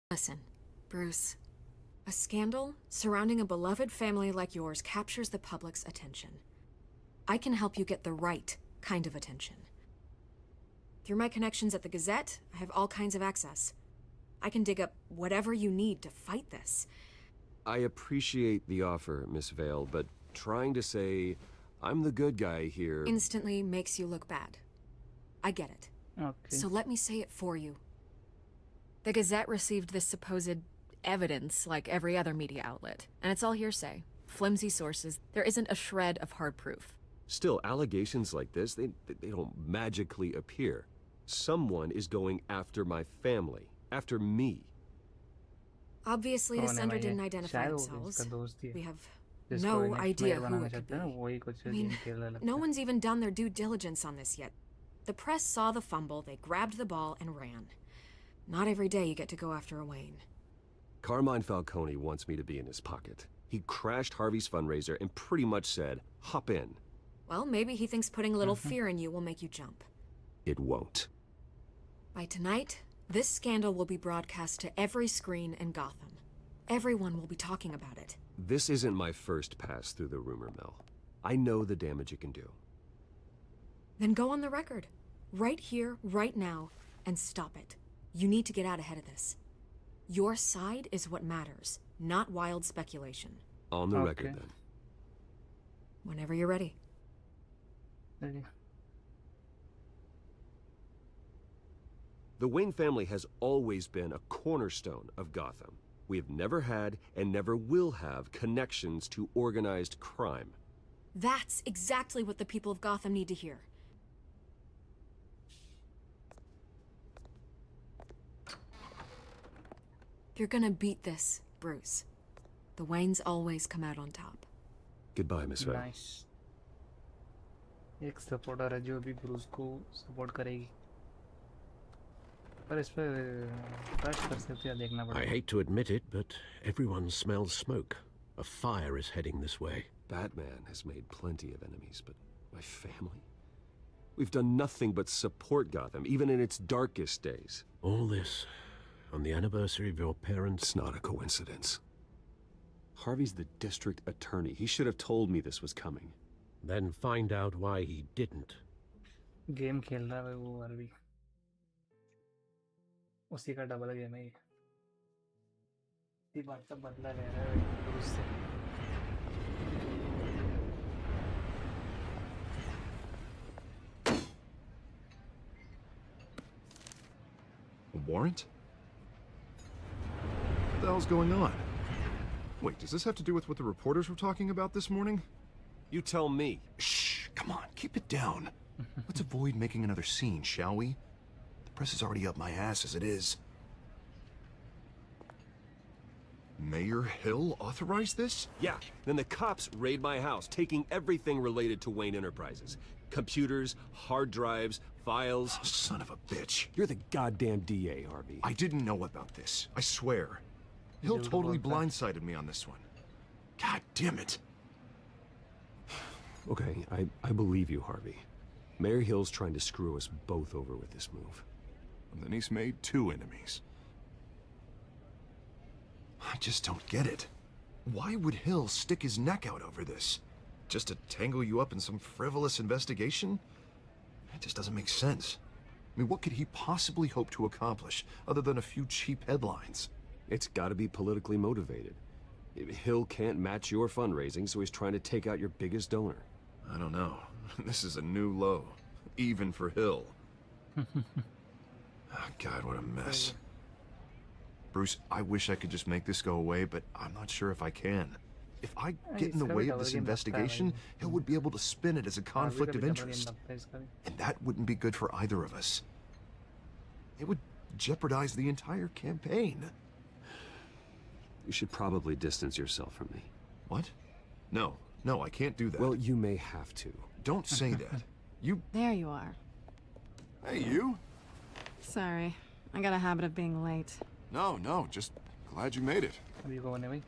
Listen, Bruce. A scandal surrounding a beloved family like yours captures the public's attention. I can help you get the right kind of attention. Through my connections at the Gazette, I have all kinds of access. I can dig up whatever you need to fight this. I appreciate the offer, Miss Vale, but trying to say I'm the good guy here... Instantly makes you look bad. I get it. Okay. So let me say it for you. The Gazette received this supposed evidence like every other media outlet, and it's all hearsay. Flimsy sources. There isn't a shred of hard proof. Still, allegations like this, they don't magically appear. Someone is going after my family, after me. Obviously, the sender didn't identify themselves. We have no idea who it could be. I mean, no one's even done their due diligence on this yet. The press saw the fumble, they grabbed the ball and ran. Not every day you get to go after a Wayne. Carmine Falcone wants me to be in his pocket. He crashed Harvey's fundraiser and pretty much said, hop in. Well, maybe he thinks putting a little fear in you will make you jump. It won't. By tonight, this scandal will be broadcast to every screen in Gotham. Everyone will be talking about it. This isn't my first pass through the rumor mill. I know the damage it can do. Then go on the record. Right here, right now, and stop it. You need to get out ahead of this. Your side is what matters, not wild speculation. On the record, then. Whenever you're ready. The Wayne family has always been a cornerstone of Gotham. We have never had and never will have connections to organized crime. That's exactly what the people of Gotham need to hear. You're gonna beat this, Bruce. The Waynes always come out on top. Goodbye, Miss Vale. Nice. एक supporter है जो भी Bruce को support करेगी पर इस पे trust कर सकते हैं देखना I पड़ेगा hate to admit it, but everyone smells smoke. A fire is heading this way. Batman has made plenty of enemies, but my family? We've done nothing but support Gotham, even in its darkest days. All this on the anniversary of your parents'... It's not a coincidence. Harvey's the district attorney. He should have told me this was coming. Then find out why he didn't. Game खेल रहा है वो अरबी उसी का double game है ये इसी बात का बदला ले रहा है ब्रूस से A warrant? What the hell's going on? Wait, does this have to do with what the reporters were talking about this morning? You tell me. Shh, come on, keep it down. Let's avoid making another scene, shall we? The press is already up my ass as it is. Mayor Hill authorized this? Yeah, then the cops raid my house, taking everything related to Wayne Enterprises. Computers, hard drives, files. Oh, son of a bitch. You're the goddamn DA, Harvey. I didn't know about this, I swear. Hill totally blindsided me on this one. God damn it. Okay, I believe you, Harvey. Mayor Hill's trying to screw us both over with this move. And then he's made 2 enemies. I just don't get it. Why would Hill stick his neck out over this? Just to tangle you up in some frivolous investigation? It just doesn't make sense. I mean, what could he possibly hope to accomplish other than a few cheap headlines? It's gotta be politically motivated. Hill can't match your fundraising, so he's trying to take out your biggest donor. I don't know. This is a new low. Even for Hill. Oh, God, what a mess. Bruce, I wish I could just make this go away, but I'm not sure if I can. If I get in the way of this investigation, Hill would be able to spin it as a conflict of interest. And that wouldn't be good for either of us. It would jeopardize the entire campaign. You should probably distance yourself from me. What? No, I can't do that. Well, you may have to. Don't say that. You... There you are. Hey, you? Sorry. I got a habit of being late. No, just glad you made it. अभी कौन है भाई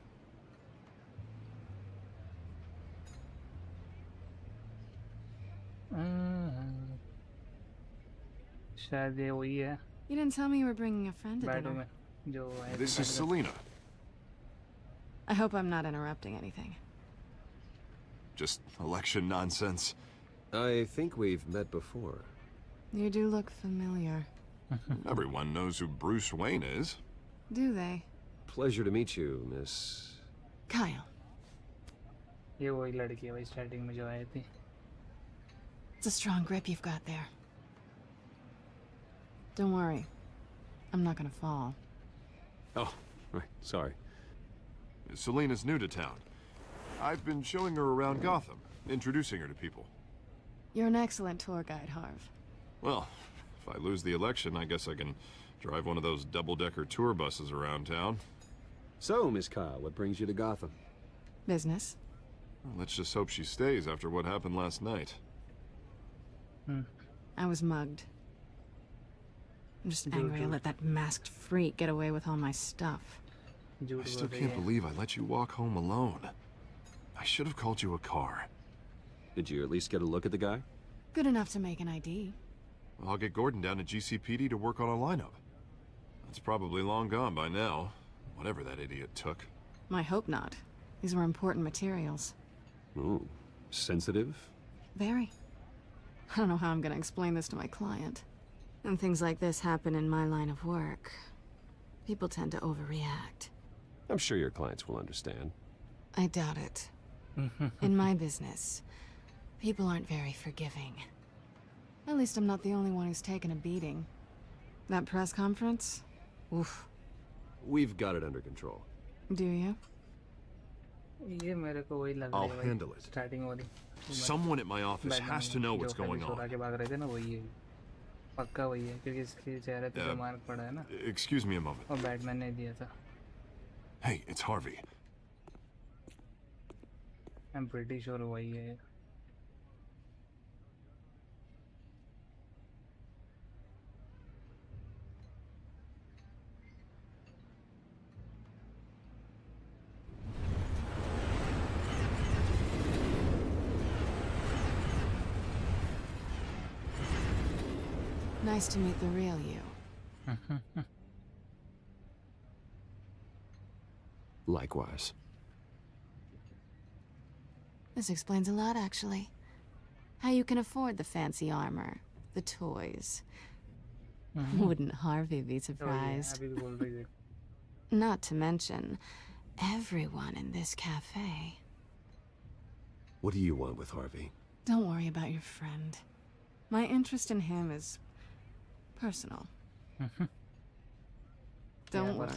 शायद ये वही है You didn't tell me you were bringing a friend to बैठो dinner. में जो है This is Selena. I hope I'm not interrupting anything. Just election nonsense. I think we've met before. You do look familiar. Everyone knows who Bruce Wayne is. Do they? Pleasure to meet you, Miss... Kyle. ये वही लड़की है भाई starting में जो आई थी It's a strong grip you've got there. Don't worry. I'm not gonna fall. Oh, right, sorry. Selena's new to town. I've been showing her around Gotham, introducing her to people. You're an excellent tour guide, Harv. Well, if I lose the election, I guess I can drive one of those double-decker tour buses around town. So, Miss Kyle, what brings you to Gotham? Business. Well, let's just hope she stays after what happened last night. I was mugged. I'm just angry I let that masked freak get away with all my stuff. I still can't believe I let you walk home alone. I should have called you a car. Did you at least get a look at the guy? Good enough to make an ID. I'll get Gordon down to GCPD to work on a lineup. That's probably long gone by now, whatever that idiot took. I hope not. These were important materials. Ooh, sensitive? Very. I don't know how I'm gonna explain this to my client. And things like this happen in my line of work. People tend to overreact. I'm sure your clients will understand. I doubt it. In my business, people aren't very forgiving. At least I'm not the only one who's taken a beating. That press conference? Oof. We've got it under control. Do you? ये मेरे को वही लग I'll रही है भाई, handle it. starting वाली Someone at my office has to know what's going on. के भाग रहे थे ना वही है, पक्का वही है क्योंकि इसके चेहरे पे जो मार्क पड़ा है ना, Excuse me a moment. और बैटमैन ने दिया था. Hey, it's Harvey. I'm pretty sure वही है. Nice to meet the real you. Likewise. This explains a lot, actually. How you can afford the fancy armor, the toys. Wouldn't Harvey be surprised? Not to mention, everyone in this cafe. What do you want with Harvey? Don't worry about your friend. My interest in him is personal. Don't worry.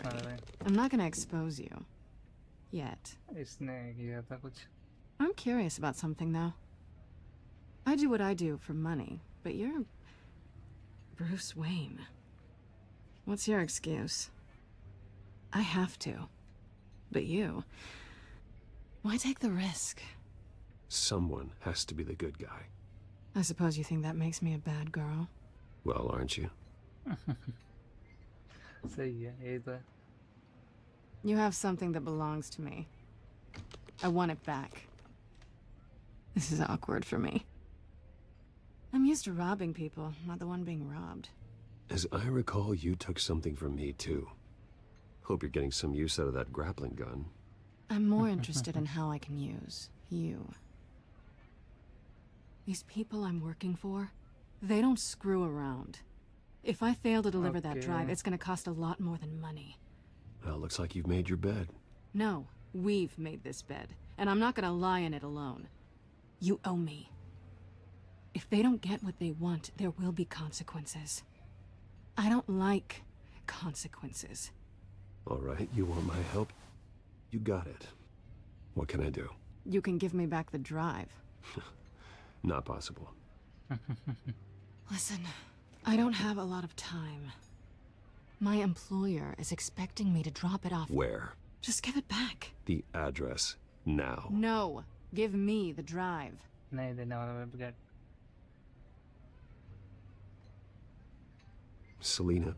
I'm not gonna expose you. Yet. I'm curious about something, though. I do what I do for money, but you're Bruce Wayne. What's your excuse? I have to. But you... why take the risk? Someone has to be the good guy. I suppose you think that makes me a bad girl? Well, aren't you? You have something that belongs to me. I want it back. This is awkward for me. I'm used to robbing people, not the one being robbed. As I recall, you took something from me, too. Hope you're getting some use out of that grappling gun. I'm more interested in how I can use you. These people I'm working for, they don't screw around. If I fail to deliver that drive, it's gonna cost a lot more than money. Well, looks like you've made your bed. No, we've made this bed, and I'm not gonna lie in it alone. You owe me. If they don't get what they want, there will be consequences. I don't like consequences. All right, you want my help? You got it. What can I do? You can give me back the drive. Not possible. Listen, I don't have a lot of time. My employer is expecting me to drop it off. Where? Just give it back. The address, now. No, give me the drive. नहीं देने वाला webcam. Selena,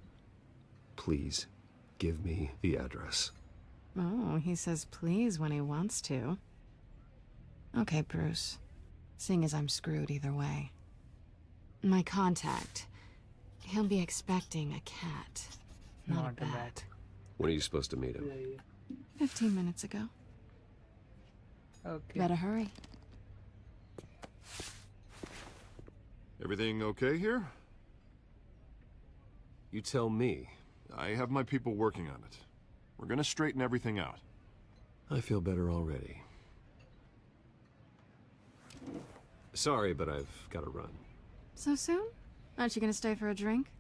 please, give me the address. Oh, he says please when he wants to. Okay, Bruce. Seeing as I'm screwed either way. My contact. He'll be expecting a cat, not a bat. When are you supposed to meet him? 15 minutes ago. Okay. Better hurry. Everything okay here? You tell me. I have my people working on it. We're gonna straighten everything out. I feel better already. Sorry, but I've got to run. So soon? Aren't you gonna stay for a drink?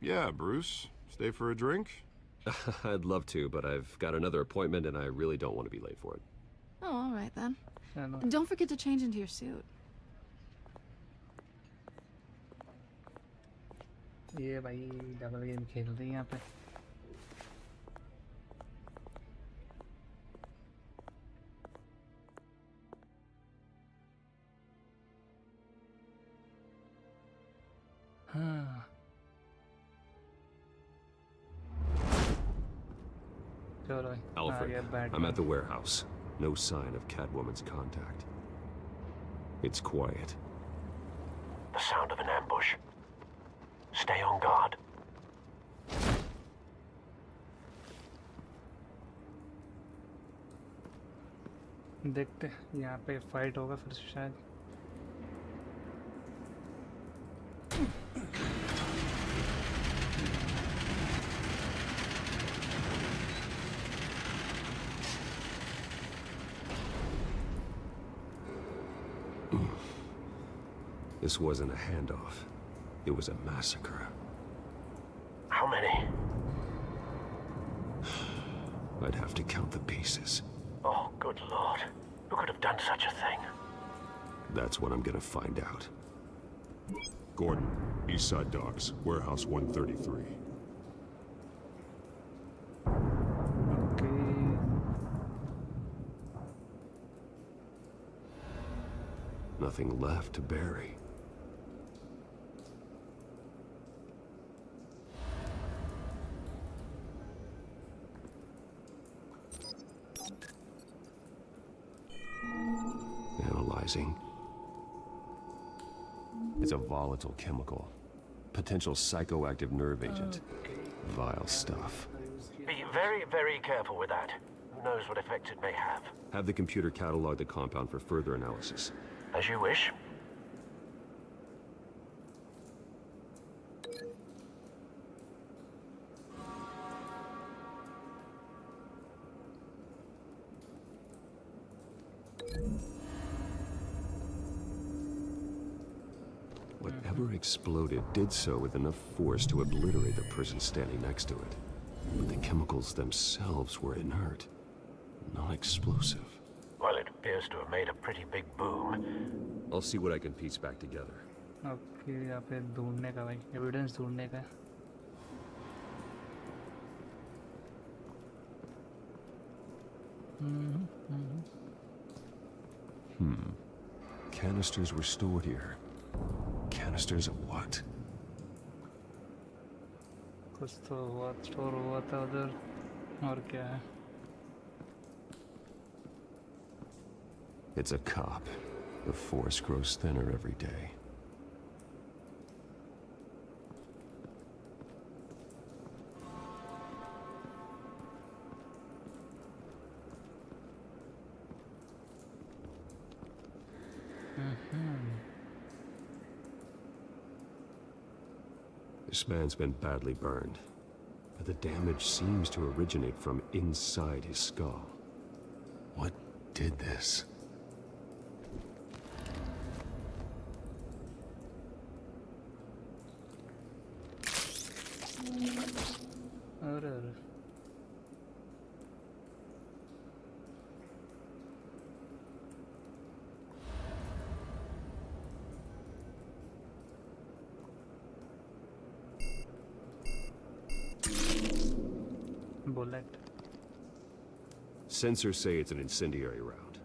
Yeah, Bruce. Stay for a drink? I'd love to, but I've got another appointment and I really don't want to be late for it. Oh, all right then. And don't forget to change into your suit. ये भाई double game खेल रही है यहाँ पे. Alfred, I'm at the warehouse. No sign of Catwoman's contact. It's quiet. The sound of an ambush. Stay on guard. देखते हैं यहाँ पे फाइट होगा फिर शायद. This wasn't a handoff. It was a massacre. How many? I'd have to count the pieces. Oh, good lord. Who could have done such a thing? That's what I'm gonna find out. Gordon, East Side Docks, Warehouse 133. Okay. Nothing left to bury. Analyzing. It's a volatile chemical. Potential psychoactive nerve agent. Vile stuff. Be very, very careful with that. Who knows what effects it may have. Have the computer catalog the compound for further analysis. As you wish. Whatever exploded did so with enough force to obliterate the person standing next to it. But the chemicals themselves were inert, non-explosive. Well, it appears to have made a pretty big boom. I'll see what I can piece back together. Okay, यहाँ पे ढूंढने का भाई, evidence ढूंढने का. Canisters were stored here. Canisters of what? कुछ तो हुआ, स्टोर हुआ था उधर, और क्या है? It's a cop. The force grows thinner every day. This man's been badly burned, but the damage seems to originate from inside his skull. What did this? Bullet. Sensors say it's an incendiary round.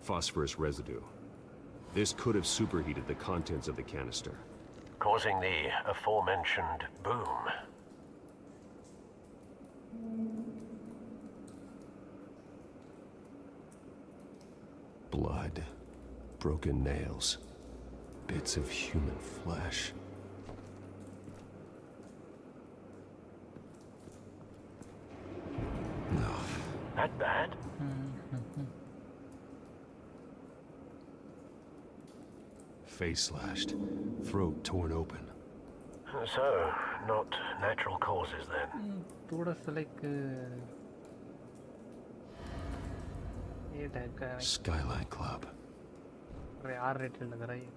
Phosphorus residue. This could have superheated the contents of the canister, Causing the aforementioned boom. Blood, broken nails, bits of human flesh. No. That bad? Face slashed, throat torn open. So, not natural causes then? थोड़ा सा like ये type का है. Skyline Club. अरे R rated लग रहा है ये.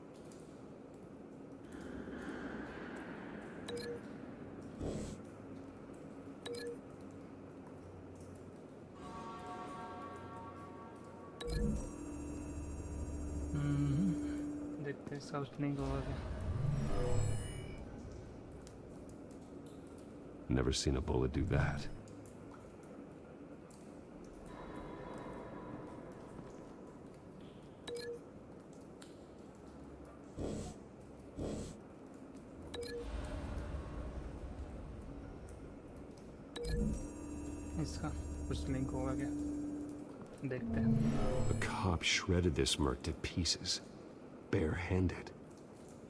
देखते हैं सब नहीं होगा क्या. Never seen a bullet do that. इसका कुछ लिंक होगा क्या? देखते हैं. The cop shredded this merc to pieces, barehanded.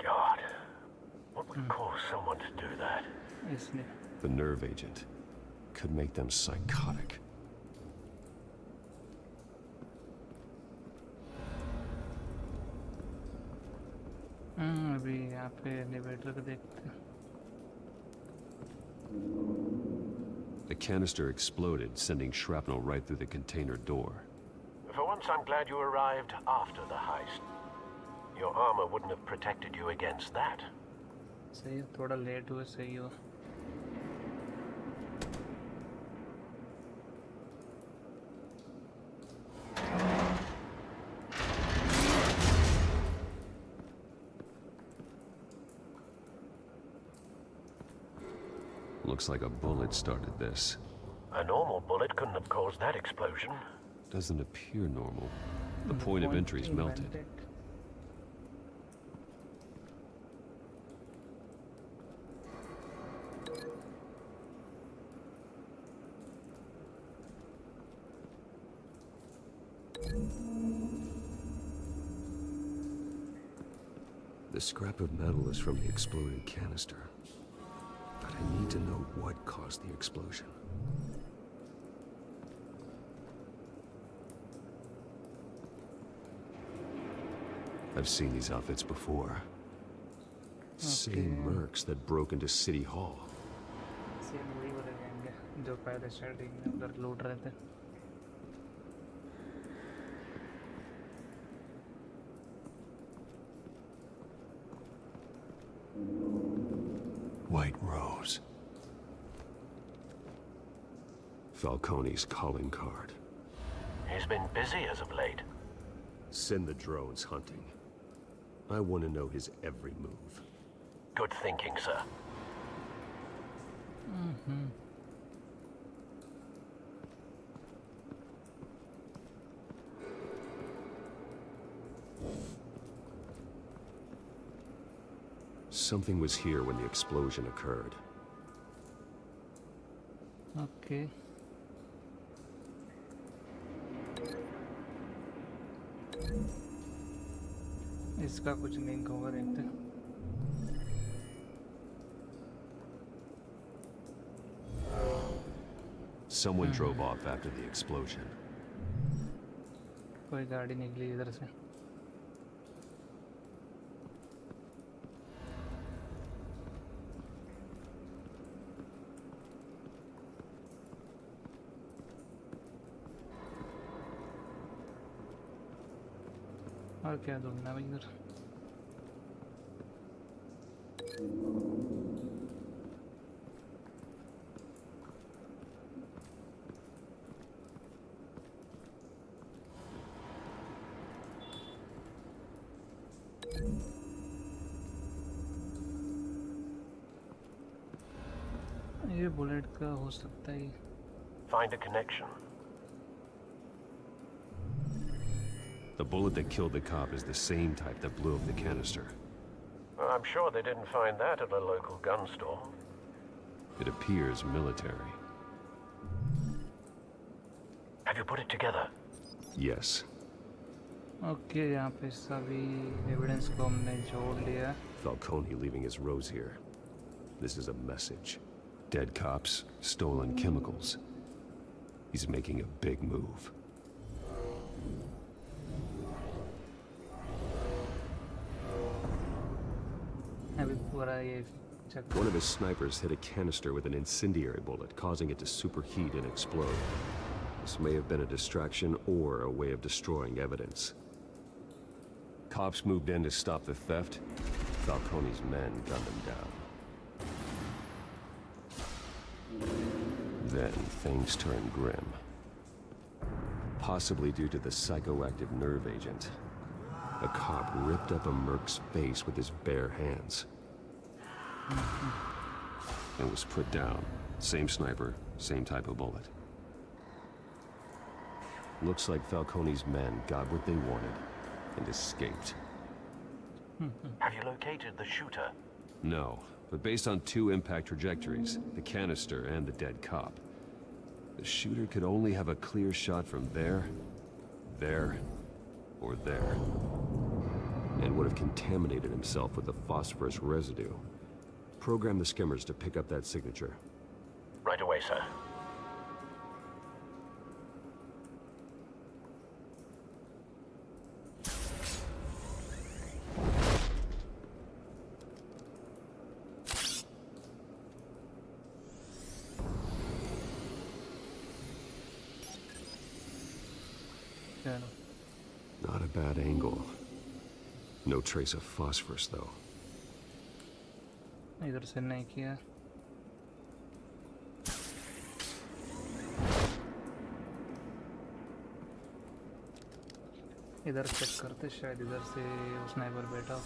God, what would cause someone to do that? इसने. The nerve agent could make them psychotic. अभी यहाँ पे एलिवेटर को देखते हैं. The canister exploded, sending shrapnel right through the container door. For once, I'm glad you arrived after the heist. Your armor wouldn't have protected you against that. सही है, थोड़ा late हुआ, सही हुआ. Looks like a bullet started this. A normal bullet couldn't have caused that explosion. Doesn't appear normal. The point of entry's melted. The scrap of metal is from the exploded canister. But I need to know what caused the explosion. I've seen these outfits before. Same mercs that broke into City Hall. जो पहले starting में उधर लूट रहे थे. White Rose. Falcone's calling card. He's been busy as of late. Send the drones hunting. I want to know his every move. Good thinking, sir. Something was here when the explosion occurred. Okay. इसका कुछ link होगा देखते हैं. Someone drove off after the explosion. कोई गाड़ी निकली इधर से. और क्या ढूंढना भाई इधर. ये बुलेट का हो सकता है. Find a connection. The bullet that killed the cop is the same type that blew up the canister. I'm sure they didn't find that at a local gun store. It appears military. Have you put it together? Yes. Okay, यहाँ पे सभी evidence को हमने जोड़ लिया. Falcone leaving his rose here. This is a message. Dead cops, stolen chemicals. He's making a big move. One of his snipers hit a canister with an incendiary bullet, causing it to superheat and explode. This may have been a distraction or a way of destroying evidence. Cops moved in to stop the theft. Falcone's men gunned them down. Then things turned grim. Possibly due to the psychoactive nerve agent. A cop ripped up a merc's face with his bare hands. And was put down. Same sniper, same type of bullet. Looks like Falcone's men got what they wanted and escaped. Have you located the shooter? No, but based on two impact trajectories, the canister and the dead cop, the shooter could only have a clear shot from there, or there. And would have contaminated himself with the phosphorus residue. Program the skimmers to pick up that signature. Right away, sir. Not a bad angle. No trace of phosphorus, though. इधर से नहीं किया. इधर check करते, शायद इधर से sniper बैठा.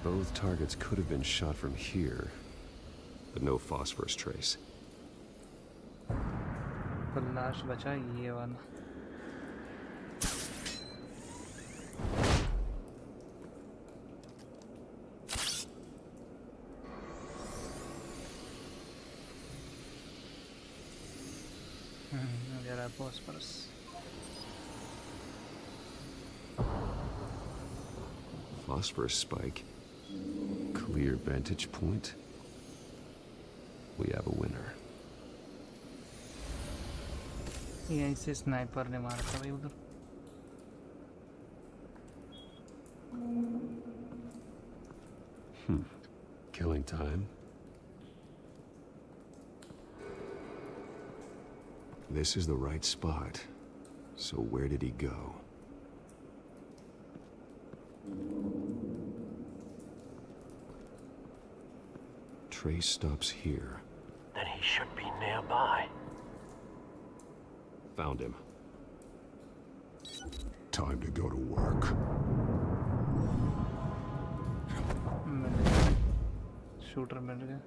Both targets could have been shot from here, but no phosphorus trace. तो लाश बचा ये वाला. There are phosphorus. Phosphorus spike. Clear vantage point. We have a winner. यहीं से स्नाइपर ने मारा था भाई उधर. Killing time. This is the right spot. So where did he go? Trace stops here. Then he should be nearby. Found him. Time to go to work. Shooter मिल गया.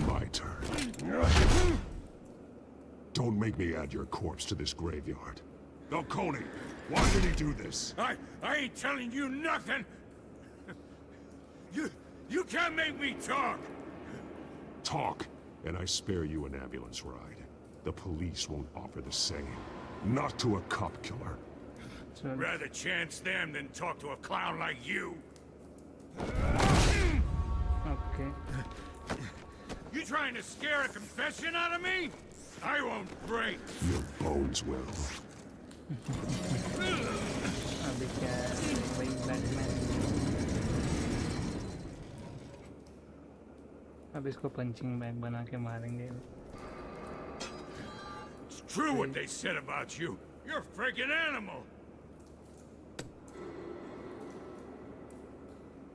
My turn. Don't make me add your corpse to this graveyard. Falcone, why did he do this? I ain't telling you nothing. You can't make me talk. Talk, and I spare you an ambulance ride. The police won't offer the same. Not to a cop killer. Rather chance them than talk to a clown like you. Okay. You trying to scare a confession out of me? I won't break. Your bones will. अभी क्या है वही Batman. अब इसको punching bag बना के मारेंगे. It's true what they said about you. You're a freaking animal.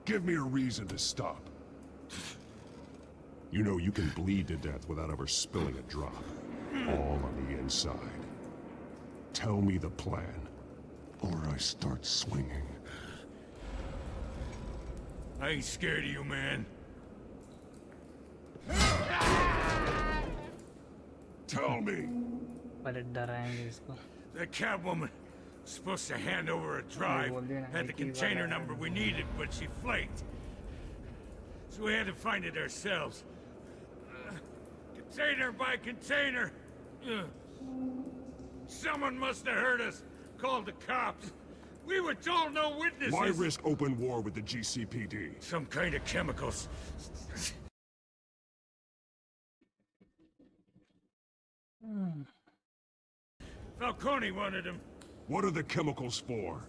Give me a reason to stop. You know you can bleed to death without ever spilling a drop. All on the inside. Tell me the plan, or I start swinging. I ain't scared of you, man. Tell me. पहले डराएंगे इसको. The Catwoman was supposed to hand over a drive. Had the container number we needed, but she flaked. So we had to find it ourselves. Container by container. Someone must have heard us. Called the cops. We were told no witnesses. Why risk open war with the GCPD? Some kind of chemicals. Falcone wanted them. What are the chemicals for?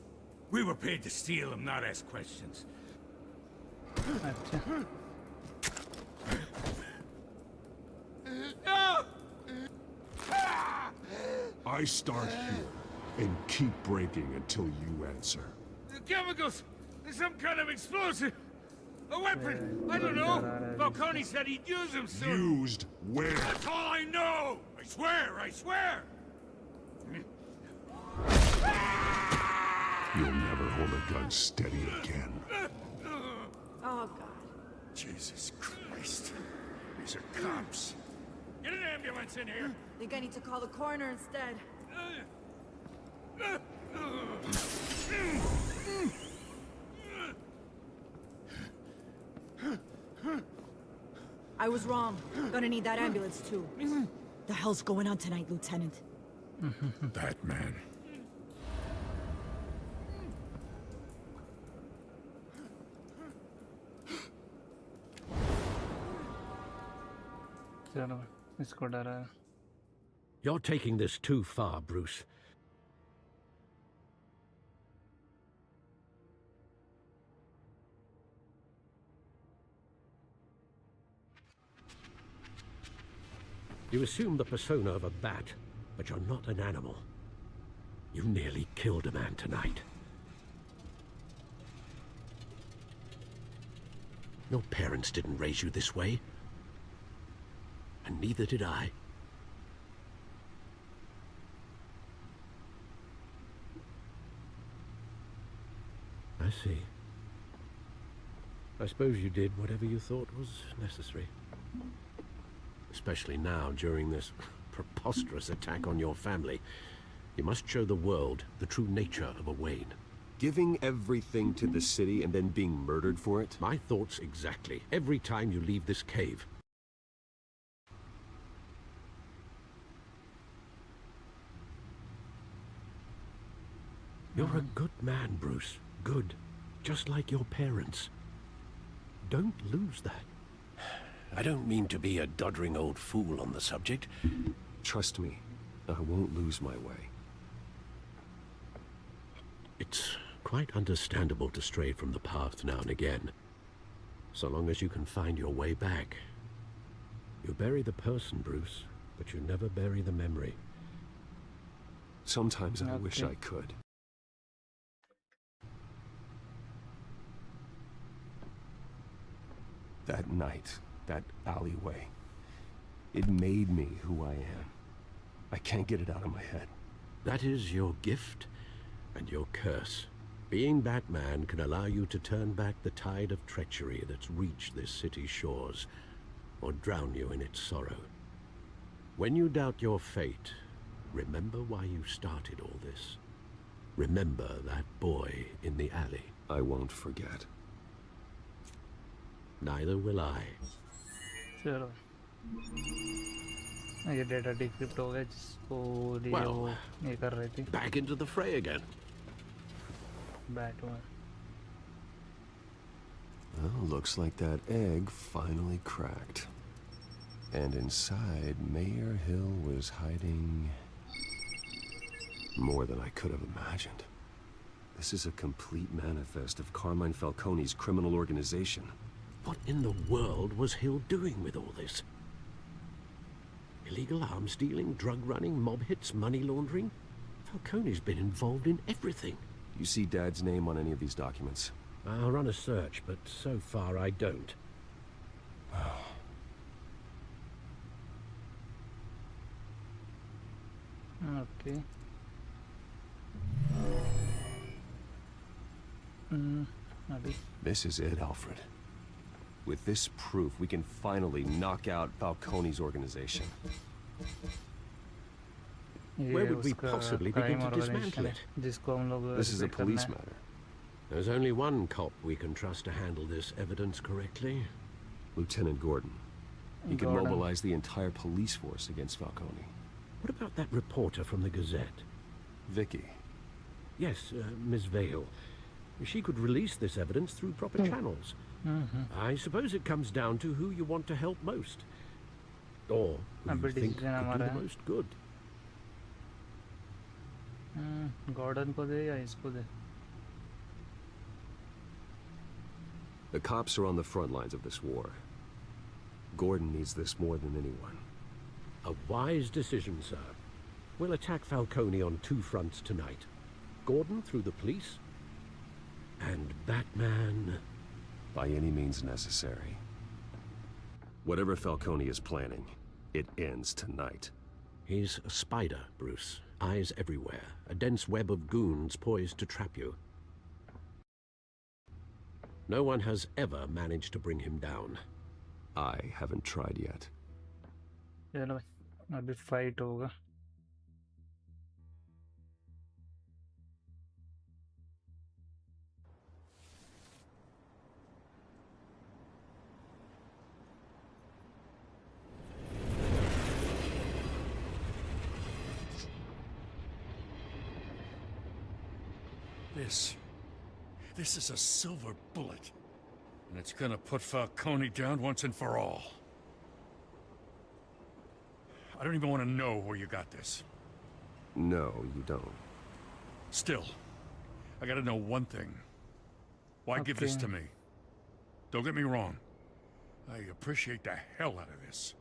We were paid to steal them, not ask questions. I start here and keep breaking until you answer. The chemicals! There's some kind of explosive! A weapon! I don't know! Falcone said he'd use them soon! Used where? That's all I know! I swear! I swear! You'll never hold a gun steady again. Oh, God. Jesus Christ. These are cops. Get an ambulance in here! Think I need to call the coroner instead. I was wrong. Gonna need that ambulance too. The hell's going on tonight, Lieutenant? Batman. चलो इसको डरा. You're taking this too far, Bruce. You assume the persona of a bat, but you're not an animal. You nearly killed a man tonight. Your parents didn't raise you this way. And neither did I. I see. I suppose you did whatever you thought was necessary. Especially now, during this preposterous attack on your family. You must show the world the true nature of a Wayne. Giving everything to the city and then being murdered for it? My thoughts exactly. Every time you leave this cave. You're a good man, Bruce. Good. Just like your parents. Don't lose that. I don't mean to be a doddering old fool on the subject. Trust me, I won't lose my way. It's quite understandable to stray from the path now and again. So long as you can find your way back. You bury the person, Bruce, but you never bury the memory. Sometimes I wish I could. That night, that alleyway, it made me who I am. I can't get it out of my head. That is your gift and your curse. Being Batman can allow you to turn back the tide of treachery that's reached this city's shores, or drown you in its sorrow. When you doubt your fate, remember why you started all this. Remember that boy in the alley. I won't forget. Neither will I. चलो ये data decrypt हो गया जिसको Well, ये कर रही थी back into the fray again. Batman. Well, looks like that egg finally cracked. And inside, Mayor Hill was hiding more than I could have imagined. This is a complete manifest of Carmine Falcone's criminal organization. What in the world was Hill doing with all this? Illegal arms dealing, drug running, mob hits, money laundering? Falcone's been involved in everything. You see Dad's name on any of these documents? I'll run a search, but so far I don't. Okay. This is it, Alfred. With this proof, we can finally knock out Falcone's organization. Where would we possibly begin to dismantle it? This is a police matter. There's only one cop we can trust to handle this evidence correctly. Lieutenant Gordon. He could mobilize the entire police force against Falcone. What about that reporter from the Gazette? Vicky. Yes, Miss Vale. She could release this evidence through proper channels. I suppose it comes down to who you want to help most. Or who you think could do the most good. Gordon को दे या इसको दे? The cops are on the front lines of this war. Gordon needs this more than anyone. A wise decision, sir. We'll attack Falcone on two fronts tonight. Gordon through the police, and Batman... By any means necessary. Whatever Falcone is planning, it ends tonight. He's a spider, Bruce. Eyes everywhere. A dense web of goons poised to trap you. No one has ever managed to bring him down. I haven't tried yet. चलो अभी fight होगा. This is a silver bullet. And it's gonna put Falcone down once and for all. I don't even want to know where you got this. No, you don't. Still, I gotta know one thing. Why give this to me? Don't get me wrong. I appreciate the hell out of this.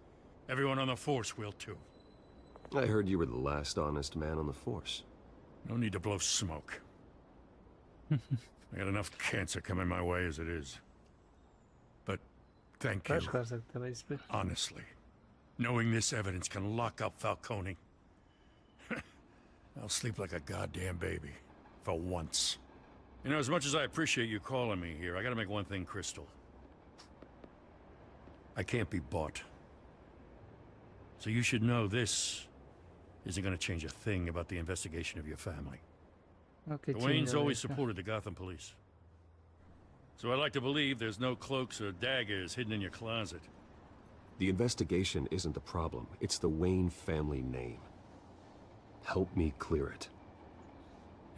Everyone on the Force will too. I heard you were the last honest man on the Force. No need to blow smoke. I got enough cancer coming my way as it is. But thank you. Honestly. Knowing this evidence can lock up Falcone. I'll sleep like a goddamn baby. For once. You know, as much as I appreciate you calling me here, I gotta make one thing crystal. I can't be bought. So you should know this isn't gonna change a thing about the investigation of your family. Okay, The Waynes always change supported the Gotham police. So I'd like to believe there's no cloaks or daggers hidden in your closet. The investigation isn't the problem. It's the Wayne family name. Help me clear it.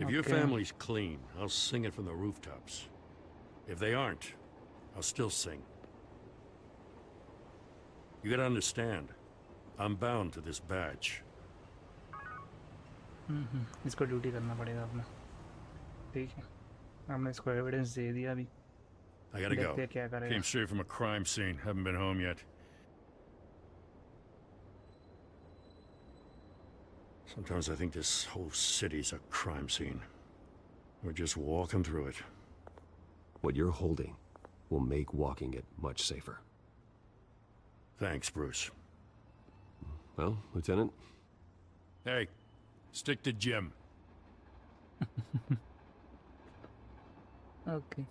If your family's clean, I'll sing it from the rooftops. If they aren't, I'll still sing. You gotta understand, I'm bound to this badge. इसको duty करना पड़ेगा अपना. ठीक है. हमने इसको evidence दे दिया अभी. I gotta go. देखते हैं क्या करेगा. Came straight from a crime scene. Haven't been home yet. Sometimes I think this whole city's a crime scene. We're just walking through it. What you're holding will make walking it much safer. Thanks, Bruce. Well, Lieutenant? Hey, stick to Jim. Okay.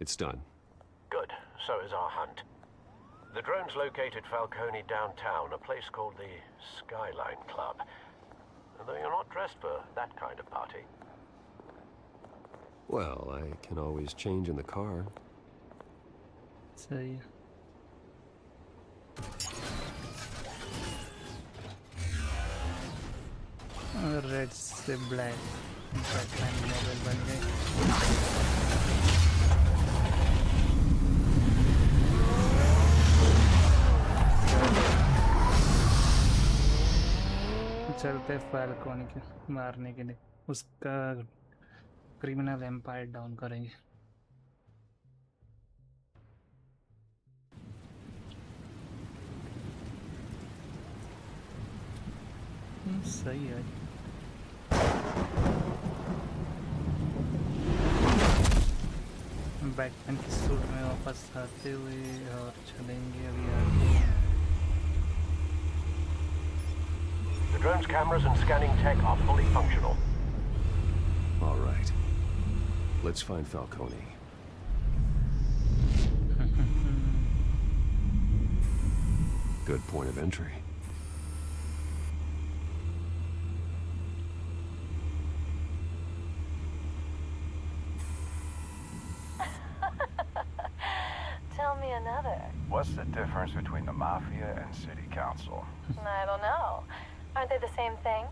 It's done. Good. So is our hunt. The drones located Falcone downtown, a place called the Skyline Club. Though you're not dressed for that kind of party. Well, I can always change in the car. सही है. Red से black Batman model बन गए. चलते Falcon के मारने के लिए. उसका क्रिमिनल एम्पायर डाउन करेंगे. सही है. बैटमैन की सूट में वापस आते हुए और चलेंगे अभी आगे. The drone's cameras and scanning tech are fully functional. All right. Let's find Falcone. Good point of entry. Tell me another. What's the difference between the Mafia and City Council? I don't know. Aren't they the same thing?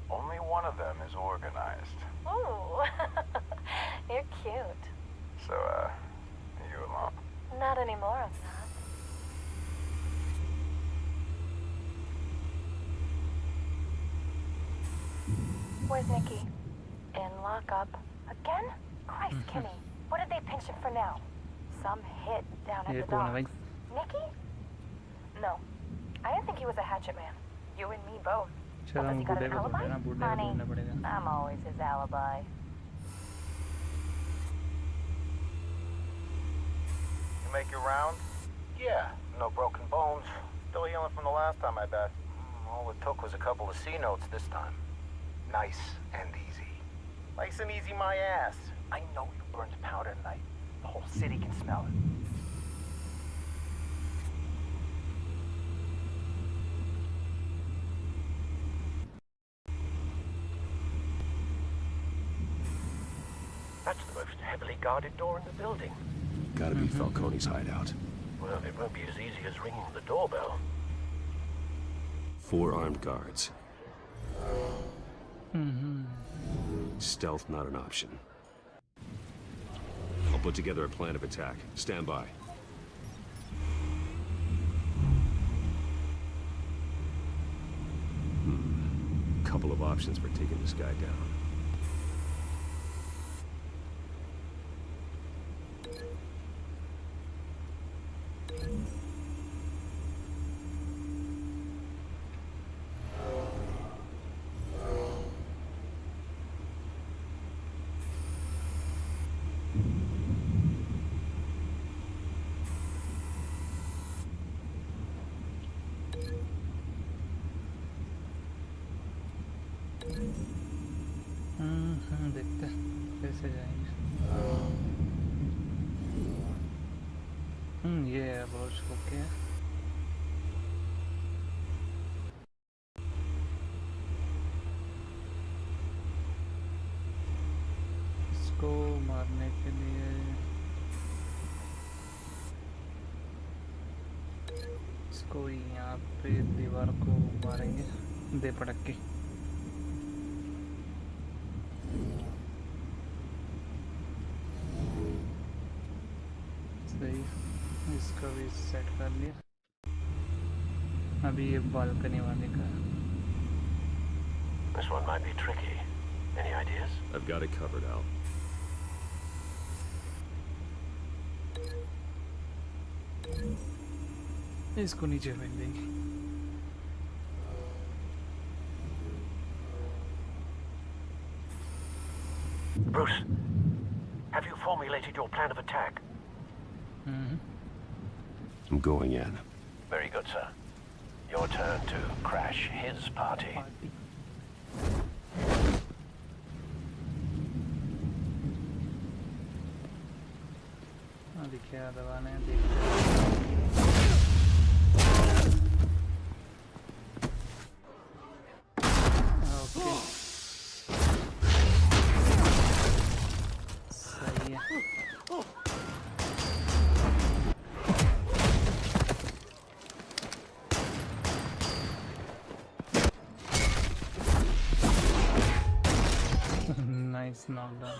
Only one of them is organized. Ooh, you're cute. So, you alone? Not anymore, I'm not. Where's Nikki? In lockup. Again? Christ, Kimmy. What did they pinch him for now? Some hit down at the docks. Nikki? No. I didn't think he was a hatchet man. You and me both. Well, does he got an alibi? Honey, I'm always his alibi. You make your round? Yeah, no broken bones. Still healing from the last time, I bet. All it took was a couple of C notes this time. Nice and easy. Nice and easy, my ass. I know you burned powder tonight. The whole city can smell it. That's the most heavily guarded door in the building. Gotta be Falcone's hideout. Well, it won't be as easy as ringing the doorbell. 4 armed guards. Stealth not an option. I'll put together a plan of attack. Stand by. Couple of options for taking this guy down. देखते हैं कैसे जाएंगे। ये approach okay है। इसको मारने के लिए इसको यहाँ पे दीवार को मारेंगे दे पटक के। सही, इसका भी सेट कर लिया। अभी ये बालकनी वाले का। This one might be tricky. Any ideas? I've got it covered, Al. इसको नीचे फेंक देंगे। Bruce, have you formulated your plan of attack? I'm going in. Very good, sir. Your turn to crash his party. अभी क्या दबाना है देखते हैं। ओके सही है। Nice knockdown.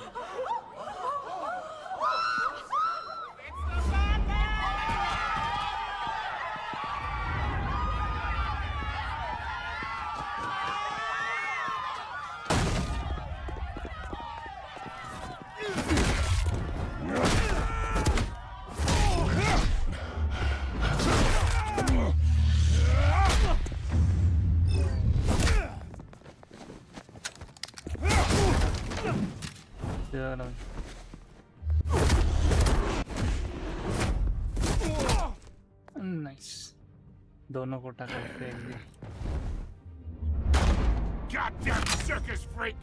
नाइस, दोनों को टक्कर फेंक दी। Goddamn circus freak!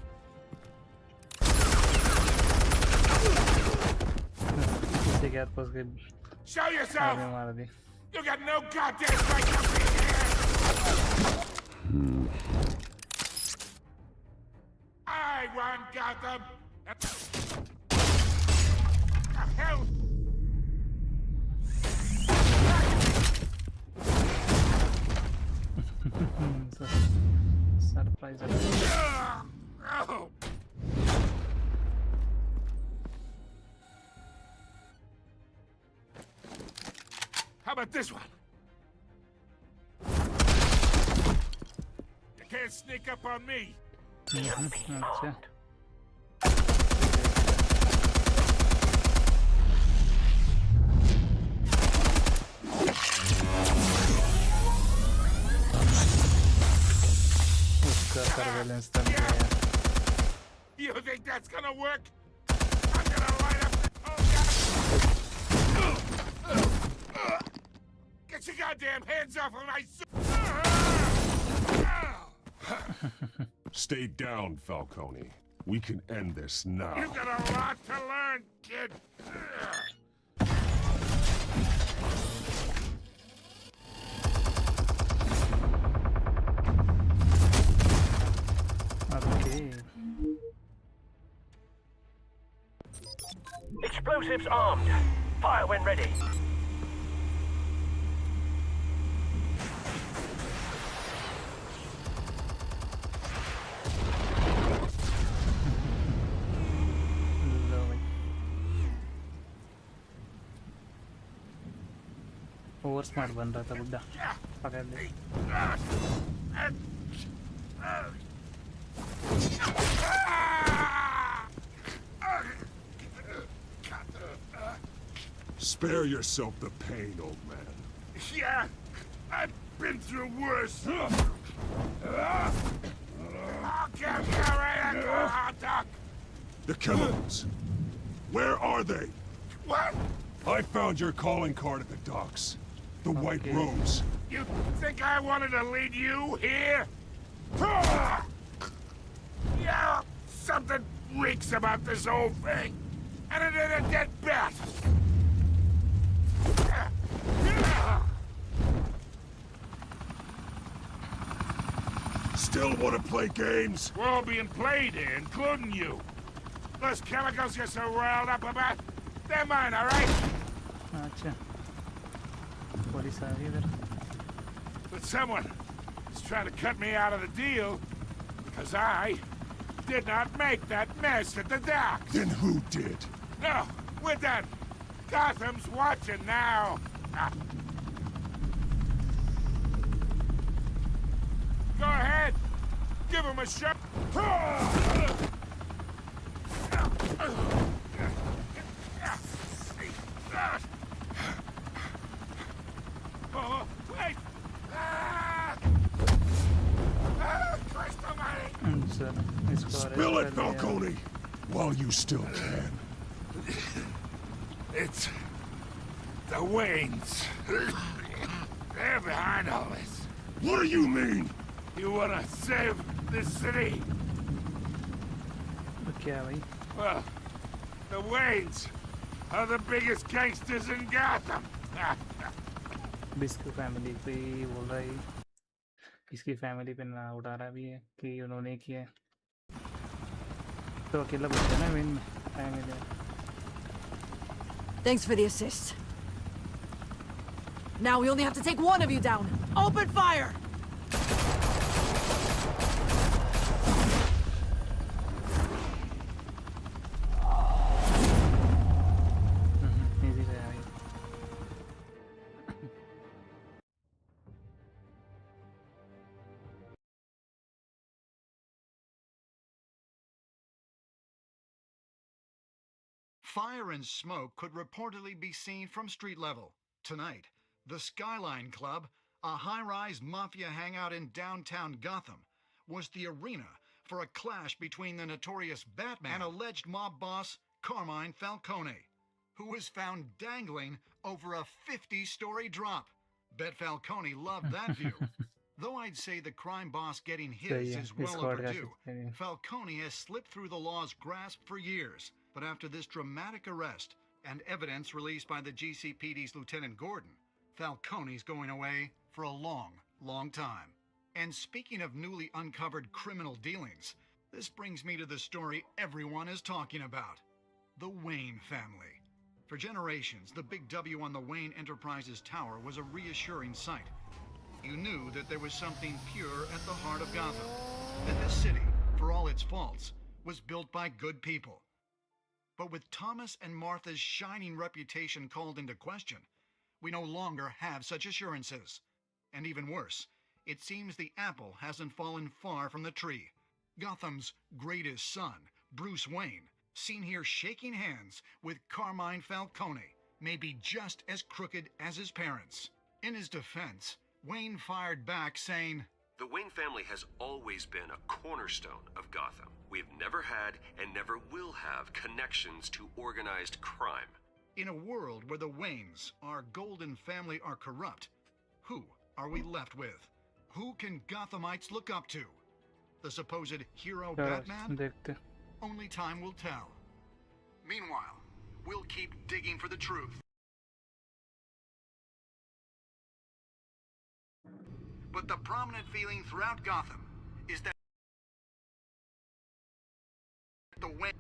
किसी के आसपास के Show yourself! आगे मार दी। You got no goddamn right to be here! I run Gotham! The hell? Surprise. How about this one? You can't sneak up on me. अच्छा उसका सर्वेलेंस तक गया। You think that's gonna work? I'm gonna light up the whole goddamn... Get your goddamn hands off of my... Stay down, Falcone. We can end this now. You got a lot to learn, kid. Okay. Explosives armed. Fire when ready. Over smart बन रहा था बुड्ढा। पकड़ ले। Spare yourself the pain, old man. Yeah, I've been through worse. I'll give you a hot dog. The chemicals. Where are they? What? I found your calling card at the docks. The White Rose. You think I wanted to lead you here? Yeah, something reeks about this whole thing. And it ain't a dead bat. Still want to play games? We're all being played here, including you. Those chemicals you're so riled up about, they're mine, all right? अच्छा police आ गई इधर But someone is trying to cut me out of the deal because I did not make that mess at the docks. Then who did? No, we're done. Gotham's watching now. Go ahead. Give him a shot. Oh, wait. Christ almighty. Spill it, Falcone, while you still can. It's the Waynes. They're behind all this. What do you mean? You wanna save this city? क्या भाई Well, the Waynes are the biggest gangsters in Gotham. बिस्कू family पे बोल रहा है इसकी family पे ना उठा रहा भी है कि उन्होंने किया है तो अकेला बच्चा ना main family Thanks for the assist. Now we only have to take one of you down. Open fire! easy है भाई Fire and smoke could reportedly be seen from street level. Tonight, the Skyline Club, a high-rise mafia hangout in downtown Gotham, was the arena for a clash between the notorious Batman and alleged mob boss Carmine Falcone, who was found dangling over a 50-story drop. Bet Falcone loved that view. Though I'd say the crime boss getting his is well overdue, Falcone has slipped through the law's grasp for years. But after this dramatic arrest and evidence released by the GCPD's Lieutenant Gordon, Falcone's going away for a long, long time. And speaking of newly uncovered criminal dealings, this brings me to the story everyone is talking about. The Wayne family. For generations, the big W on the Wayne Enterprises tower was a reassuring sight. You knew that there was something pure at the heart of Gotham. That this city, for all its faults, was built by good people. But with Thomas and Martha's shining reputation called into question, we no longer have such assurances. And even worse, it seems the apple hasn't fallen far from the tree. Gotham's greatest son, Bruce Wayne, seen here shaking hands with Carmine Falcone, may be just as crooked as his parents. In his defense, Wayne fired back saying, "The Wayne family has always been a cornerstone of Gotham. We've never had and never will have connections to organized crime." In a world where the Waynes, our golden family, are corrupt, who are we left with? Who can Gothamites look up to? The supposed hero Batman? Only time will tell. Meanwhile, we'll keep digging for the truth. But the prominent feeling throughout Gotham is that the Wayne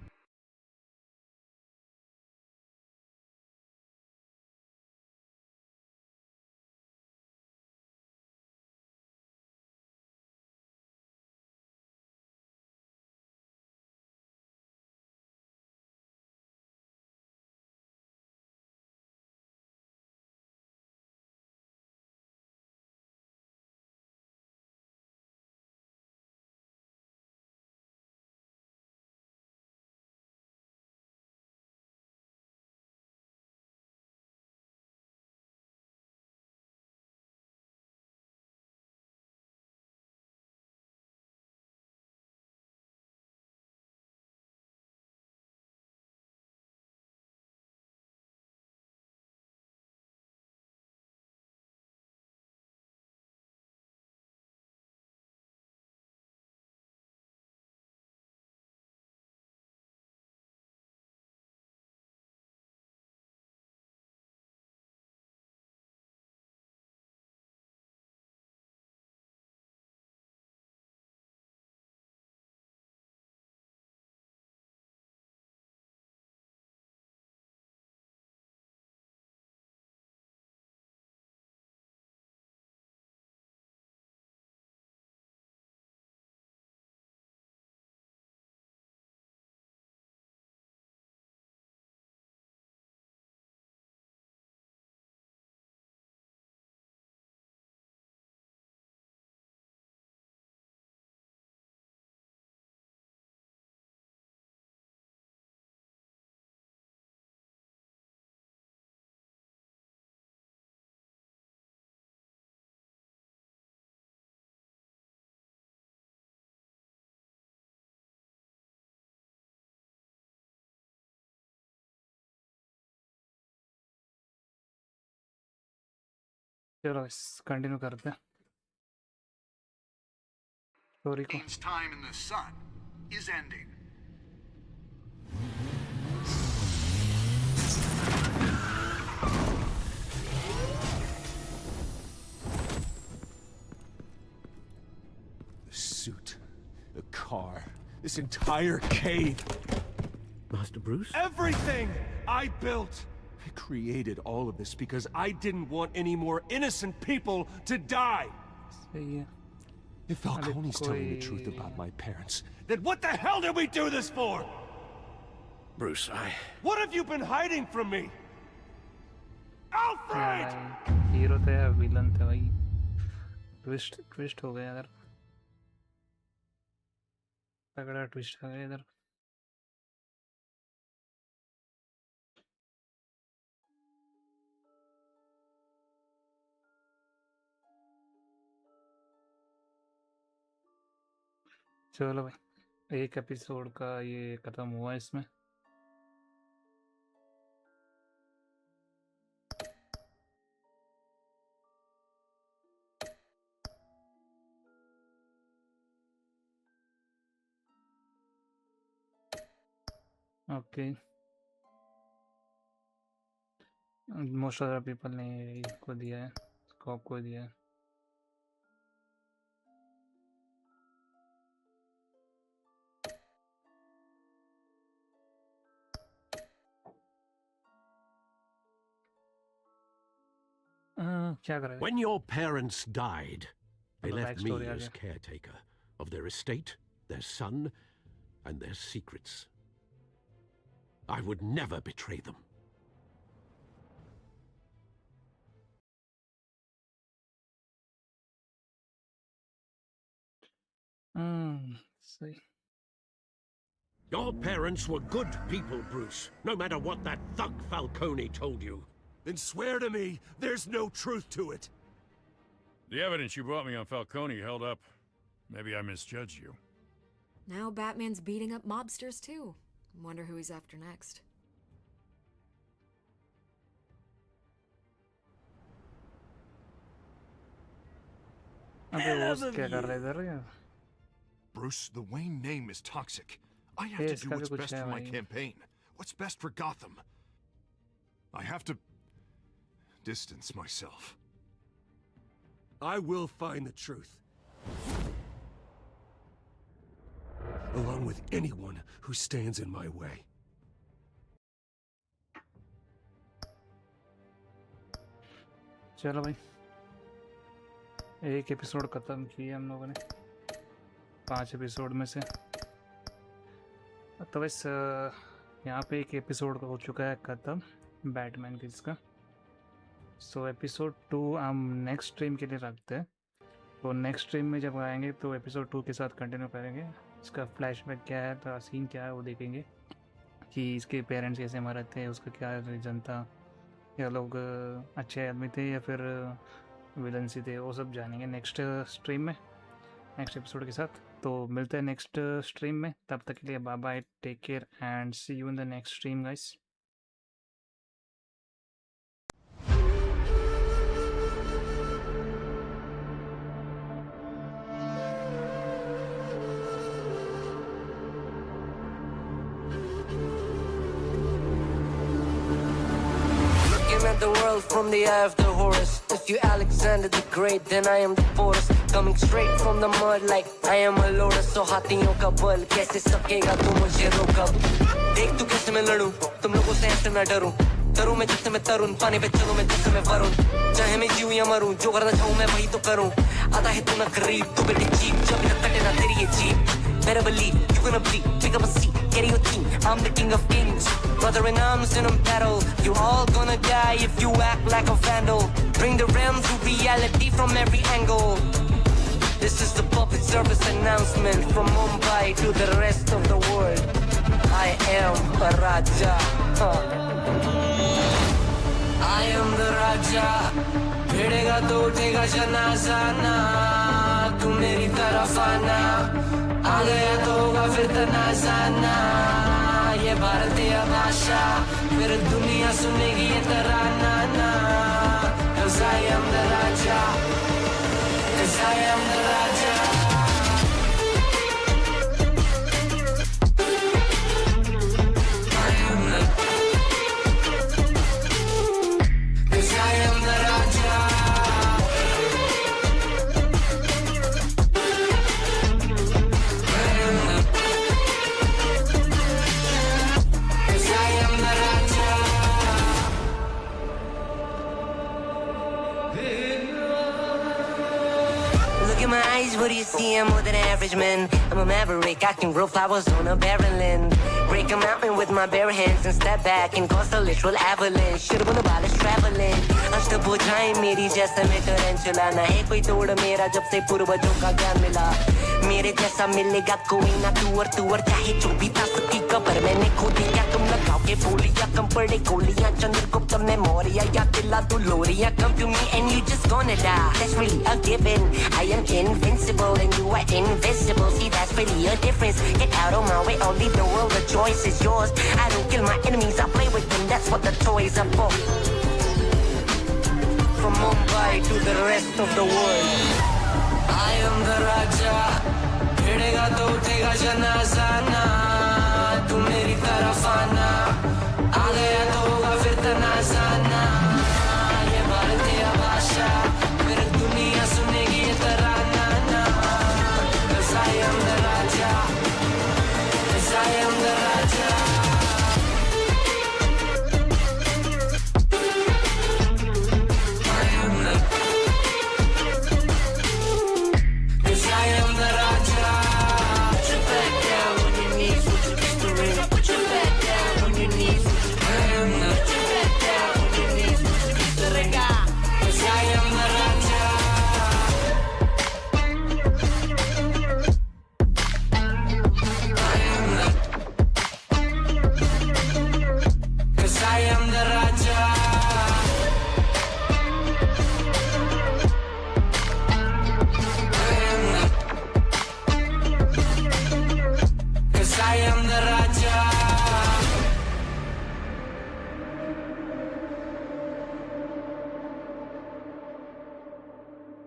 चलो continue करते हैं story को। Its time in the sun is ending. The suit, the car, this entire cave. Master Bruce? Everything I built! I created all of this because I didn't want any more innocent people to die! If Falcone's telling the truth about my parents, then what the hell did we do this for? Bruce, What have you been hiding from me? Alfred! Hero थे या villain थे भाई? Twist हो गया इधर, तगड़ा twist आ गया इधर। चलो भाई, एक एपिसोड का ये खत्म हुआ इसमें। Okay, most of the people ने इसको दिया है, स्कोप को दिया है। When your parents died, they the left me backstory as caretaker of their estate, their son, and their secrets. I would never betray them. See. Your parents were good people, Bruce, no matter what that thug Falcone told you. Then swear to me there's no truth to it. The evidence you brought me on Falcone held up. Maybe I misjudged you. Now Batman's beating up mobsters too. Wonder who he's after next. Bruce, the Wayne name is toxic. I have to do what's best for my campaign. What's best for Gotham. I have to distance myself. I will find the truth. Along with anyone who stands in my way. चलो भाई, एक episode खत्म किया हम लोगों ने 5 episode में से। तो बस यहाँ पे एक एपिसोड हो चुका है खत्म बैटमैन की इसका। सो एपिसोड 2 हम नेक्स्ट स्ट्रीम के लिए रखते हैं। तो नेक्स्ट स्ट्रीम में जब आएंगे तो एपिसोड 2 के साथ कंटिन्यू करेंगे। इसका फ्लैशबैक क्या है, तो सीन क्या है वो देखेंगे कि इसके पेरेंट्स कैसे मरे थे, उसका क्या रीज़न था, या लोग अच्छे आदमी थे या फिर विलन सी थे, वो सब जानेंगे नेक्स्ट स्ट्रीम में, नेक्स्ट एपिसोड के साथ। तो मिलते हैं नेक्स्ट स्ट्रीम में, तब तक के लिए bye bye, take care and see you in the next stream guys. At the world from the eye of the Horus. If you Alexander the Great, then I am the Porus. Coming straight from the mud like I am a lotus. So हाथियों का बल कैसे सकेगा तू मुझे रोका? देख तू कैसे मैं लड़ूं, तुम लोगों से ऐसे मैं डरूं। तरूं मैं जिससे मैं तरुण, पानी पे चलूं मैं जिससे मैं वरुण। चाहे मैं जीऊं या मरूं, जो करना चाहूं मैं वही तो करूं। आता है तू ना करीब, तू बेटी चीप, जब तक कटे ना तेरी ये jeep. Better believe you're gonna bleed. Pick up a seat, get in your team. I'm the king of kings. Brother in arms in a battle. You all gonna die if you act like a vandal. Bring the realm to reality from every angle. This is the public service announcement from Mumbai to the rest of the world. I am a Raja. I am the Raja. भिड़ेगा तो उठेगा जनाजा ना, तू मेरी तरफ आना। आ गया तो होगा फिर तनाजाना, ये भारतीय भाषा फिर दुनिया सुनेगी ये तराना ना। 'cause I am the Raja. 'Cause I am the Raja. What do you see? I'm more than average, man. I'm a maverick, I can grow flowers on a barren land. Break a mountain with my bare hands and step back and cause a literal avalanche. Should've won about us traveling. अष्टभुजाएं मेरी जैसे मैं tarantula ना है कोई तोड़ मेरा जब से पूर्वजों का ज्ञान मिला. मेरे जैसा मिलेगा कोई ना तू और चाहे जो भी था सबकी कबर मैंने खो दिया. तुम लगाओ के बोलियां कम पड़े गोलियां चंद्रगुप्त ने मौर्य या किला तू लोरिया. Come to me and you just gonna die. That's really a given. I am invincible and you are invisible. See, that's really a difference. Get out of my way, I'll leave the world. The choice is yours. I don't kill my enemies, I play with them. That's what the toys are for. From Mumbai to the rest of the world, I am the Raja. भिड़ेगा तो उठेगा जनाजा ना. तू मेरी तरफ आना. आ गया तो होगा फिर तनाजा ना. ये भारतीय भाषा.